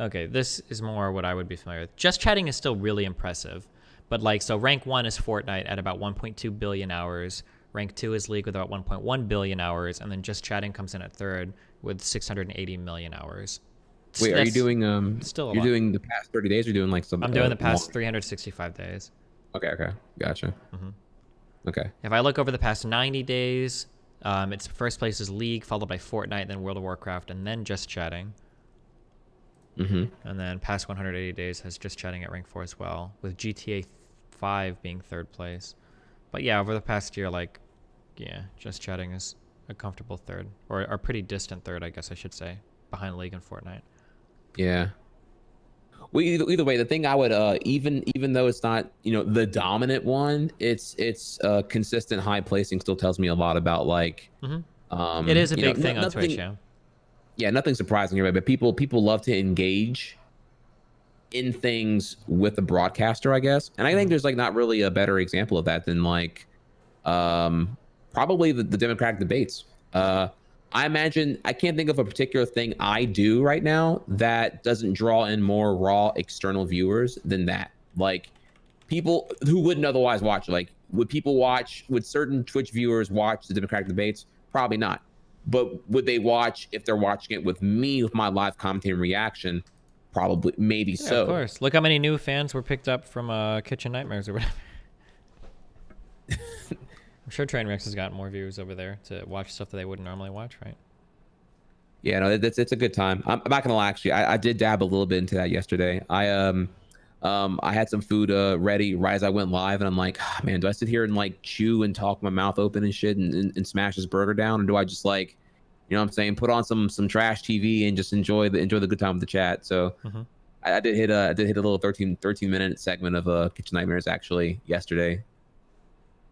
Okay, this is more what I would be familiar with. Just Chatting is still really impressive. But like, so rank 1 is Fortnite at about 1.2 billion hours. Rank 2 is League with about 1.1 billion hours. And then Just Chatting comes in at third with 680 million hours. Wait, are you doing still you're doing the past 30 days or doing like some I'm doing the past 365 days. Okay, gotcha. Okay. If I look over the past 90 days, its first place is League, followed by Fortnite, then World of Warcraft, and then Just Chatting. And then past 180 days has Just Chatting at rank 4 as well, with GTA 5 being third place. But yeah, over the past year, like, yeah, Just Chatting is a comfortable third, or a pretty distant third, I guess I should say, behind League and Fortnite. Yeah. Well, either way, the thing I would even though it's not the dominant one, it's consistent high placing still tells me a lot about like it is a big thing on Twitch. Yeah, nothing surprising here, but people love to engage in things with the broadcaster, I guess. And I think there's like not really a better example of that than like probably the Democratic debates. I imagine I can't think of a particular thing I do right now that doesn't draw in more raw external viewers than that. Like people who wouldn't otherwise watch. Like would certain Twitch viewers watch the Democratic debates? Probably not. But would they watch if they're watching it with me with my live commentating reaction? Probably, maybe so. Of course. Look how many new fans were picked up from Kitchen Nightmares or whatever. I'm sure Trainwrecks has got more views over there to watch stuff that they wouldn't normally watch, right? Yeah, no, it's a good time. I'm not gonna lie, actually, I did dab a little bit into that yesterday. I had some food ready right as I went live, and I'm like, ah, man, do I sit here and like chew and talk with my mouth open and shit and smash this burger down, or do I just like, you know what I'm saying, put on some trash TV and just enjoy the good time with the chat? So I did hit a little 13-minute segment of Kitchen Nightmares actually yesterday.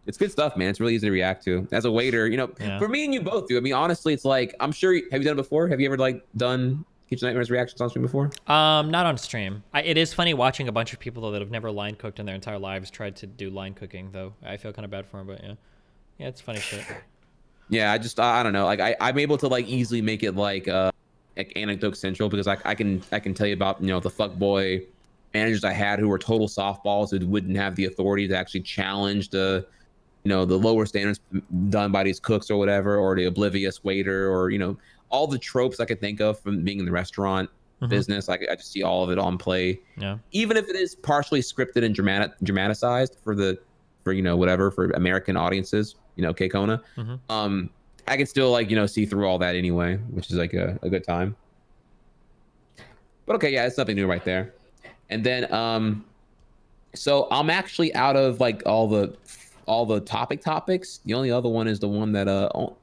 It's good stuff, man. It's really easy to react to. As a waiter, you know, for me and you both, dude. I mean, honestly, it's like, I'm sure, have you done it before? Have you ever like done Kitchen Nightmares reactions on stream before? Not on stream. It is funny watching a bunch of people though that have never line cooked in their entire lives tried to do line cooking though. I feel kind of bad for them, but yeah, it's funny shit. Yeah, I don't know. Like I'm able to like easily make it like anecdote central, because I can tell you about, you know, the fuckboy managers I had who were total softballs who wouldn't have the authority to actually challenge the, you know, the lower standards done by these cooks or whatever, or the oblivious waiter, or, you know, all the tropes I could think of from being in the restaurant business. Like I just see all of it on play. Yeah. Even if it is partially scripted and dramatized for you know, whatever, for American audiences, you know, K-Kona. I can still like, you know, see through all that anyway, which is like a good time. But okay, yeah, it's nothing new right there. And then so I'm actually out of like all the topics. The only other one is the one that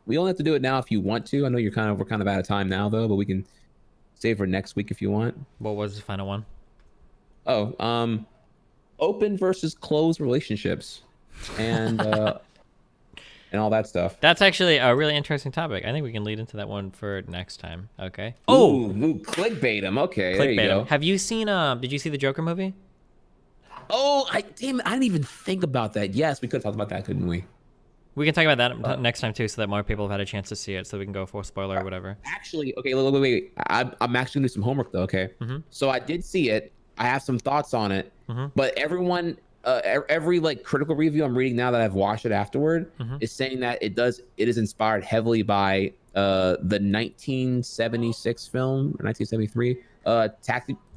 we only have to do it now if you want to. I know we're kind of out of time now though, but we can save for next week if you want. What was the final one? Oh, open versus closed relationships, and and all that stuff. That's actually a really interesting topic. I think we can lead into that one for next time. Okay. Ooh, clickbait him. Okay, there you go. Have you seen did you see the Joker movie? Oh, damn it, I didn't even think about that. Yes, we could talk about that, couldn't we? We can talk about that next time too, so that more people have had a chance to see it, so we can go for spoiler or whatever. Actually, okay, wait. I'm actually gonna do some homework though. Okay. So I did see it. I have some thoughts on it, but everyone, every like critical review I'm reading now that I've watched it afterward is saying that it is inspired heavily by the 1976 film, or 1973,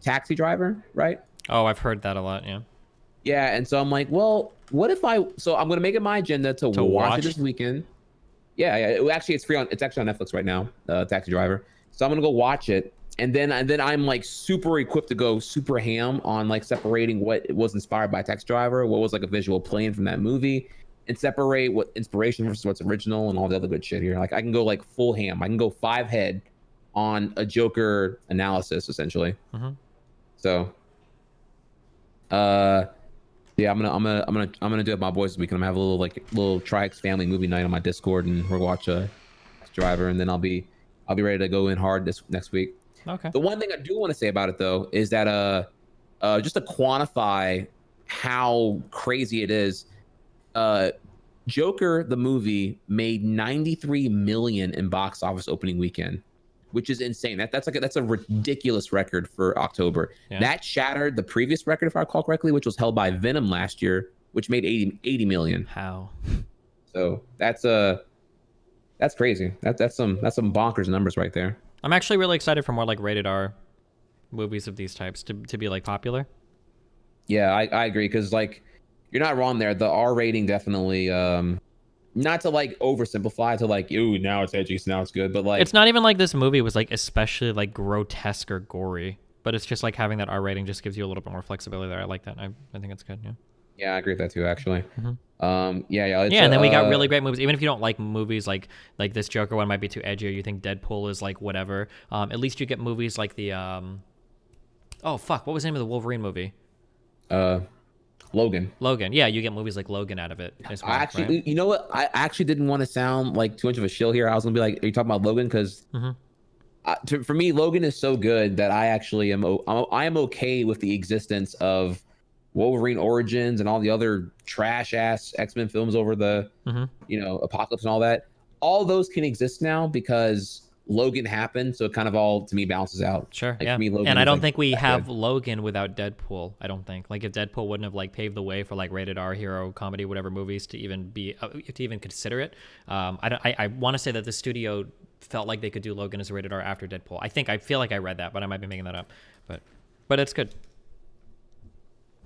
Taxi Driver, right? Oh, I've heard that a lot. Yeah. Yeah, and so I'm like, well, what if so I'm gonna make it my agenda to watch it this weekend. Yeah, actually it's actually on Netflix right now, Taxi Driver. So I'm gonna go watch it, and then I'm like super equipped to go super ham on like separating what was inspired by Taxi Driver, what was like a visual plane from that movie, and separate what inspiration versus what's original and all the other good shit here. Like I can go like full ham. I can go 5 head on a Joker analysis essentially. So yeah, I'm gonna do it with my boys this weekend. I'm gonna have a little Trihex family movie night on my Discord, and we'll watch Driver, and then I'll be ready to go in hard this next week. Okay. The one thing I do want to say about it though is that just to quantify how crazy it is, Joker the movie made 93 million in box office opening weekend, which is insane. That's a ridiculous record for October. Yeah. That shattered the previous record, if I recall correctly, which was held by Venom last year, which made 80 million. How? So that's crazy. That's some bonkers numbers right there. I'm actually really excited for more like rated R movies of these types to be like popular. Yeah, I agree, because like you're not wrong there. The R rating definitely not to like oversimplify to like, ooh, now it's edgy, so now it's good, but like it's not even like this movie was like especially like grotesque or gory, but it's just like having that R rating just gives you a little bit more flexibility there. I like that. I think it's good. Yeah, I agree with that too, actually. Yeah, and then we got really great movies. Even if you don't like movies like this Joker one might be too edgy, or you think Deadpool is like whatever, at least you get movies like the oh fuck, what was the name of the Wolverine movie? Logan. Yeah, you get movies like Logan out of it as well. I actually, right? You know what? I actually didn't want to sound like too much of a shill here. I was gonna be like, are you talking about Logan? Because for me, Logan is so good that I actually am okay with the existence of Wolverine Origins and all the other trash ass X-Men films over the Apocalypse and all that. All those can exist now because Logan happened, so it kind of all to me balances out. Sure, like, yeah. Me, and I don't think we have Logan without Deadpool. I don't think, like, if Deadpool wouldn't have like paved the way for like rated R hero comedy whatever movies to even consider it. I want to say that the studio felt like they could do Logan as a rated R after Deadpool. I feel like I read that, but I might be making that up. But it's good.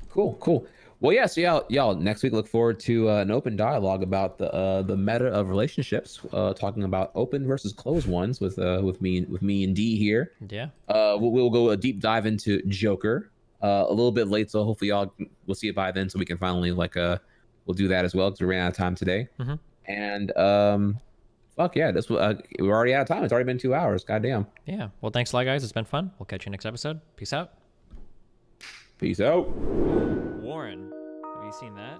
Cool. Well, yeah. So y'all next week look forward to an open dialogue about the meta of relationships, talking about open versus closed ones with me and D here. Yeah. We'll go a deep dive into Joker a little bit late, so hopefully y'all will see it by then, so we can finally we'll do that as well because we ran out of time today. Mm-hmm. And fuck yeah, this we're already out of time. It's already been 2 hours. Goddamn. Yeah. Well, thanks a lot, guys. It's been fun. We'll catch you next episode. Peace out. Peace out. Warren, have you seen that?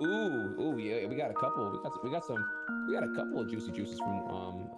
Ooh, yeah. We got a couple. We got a couple of juicy juices from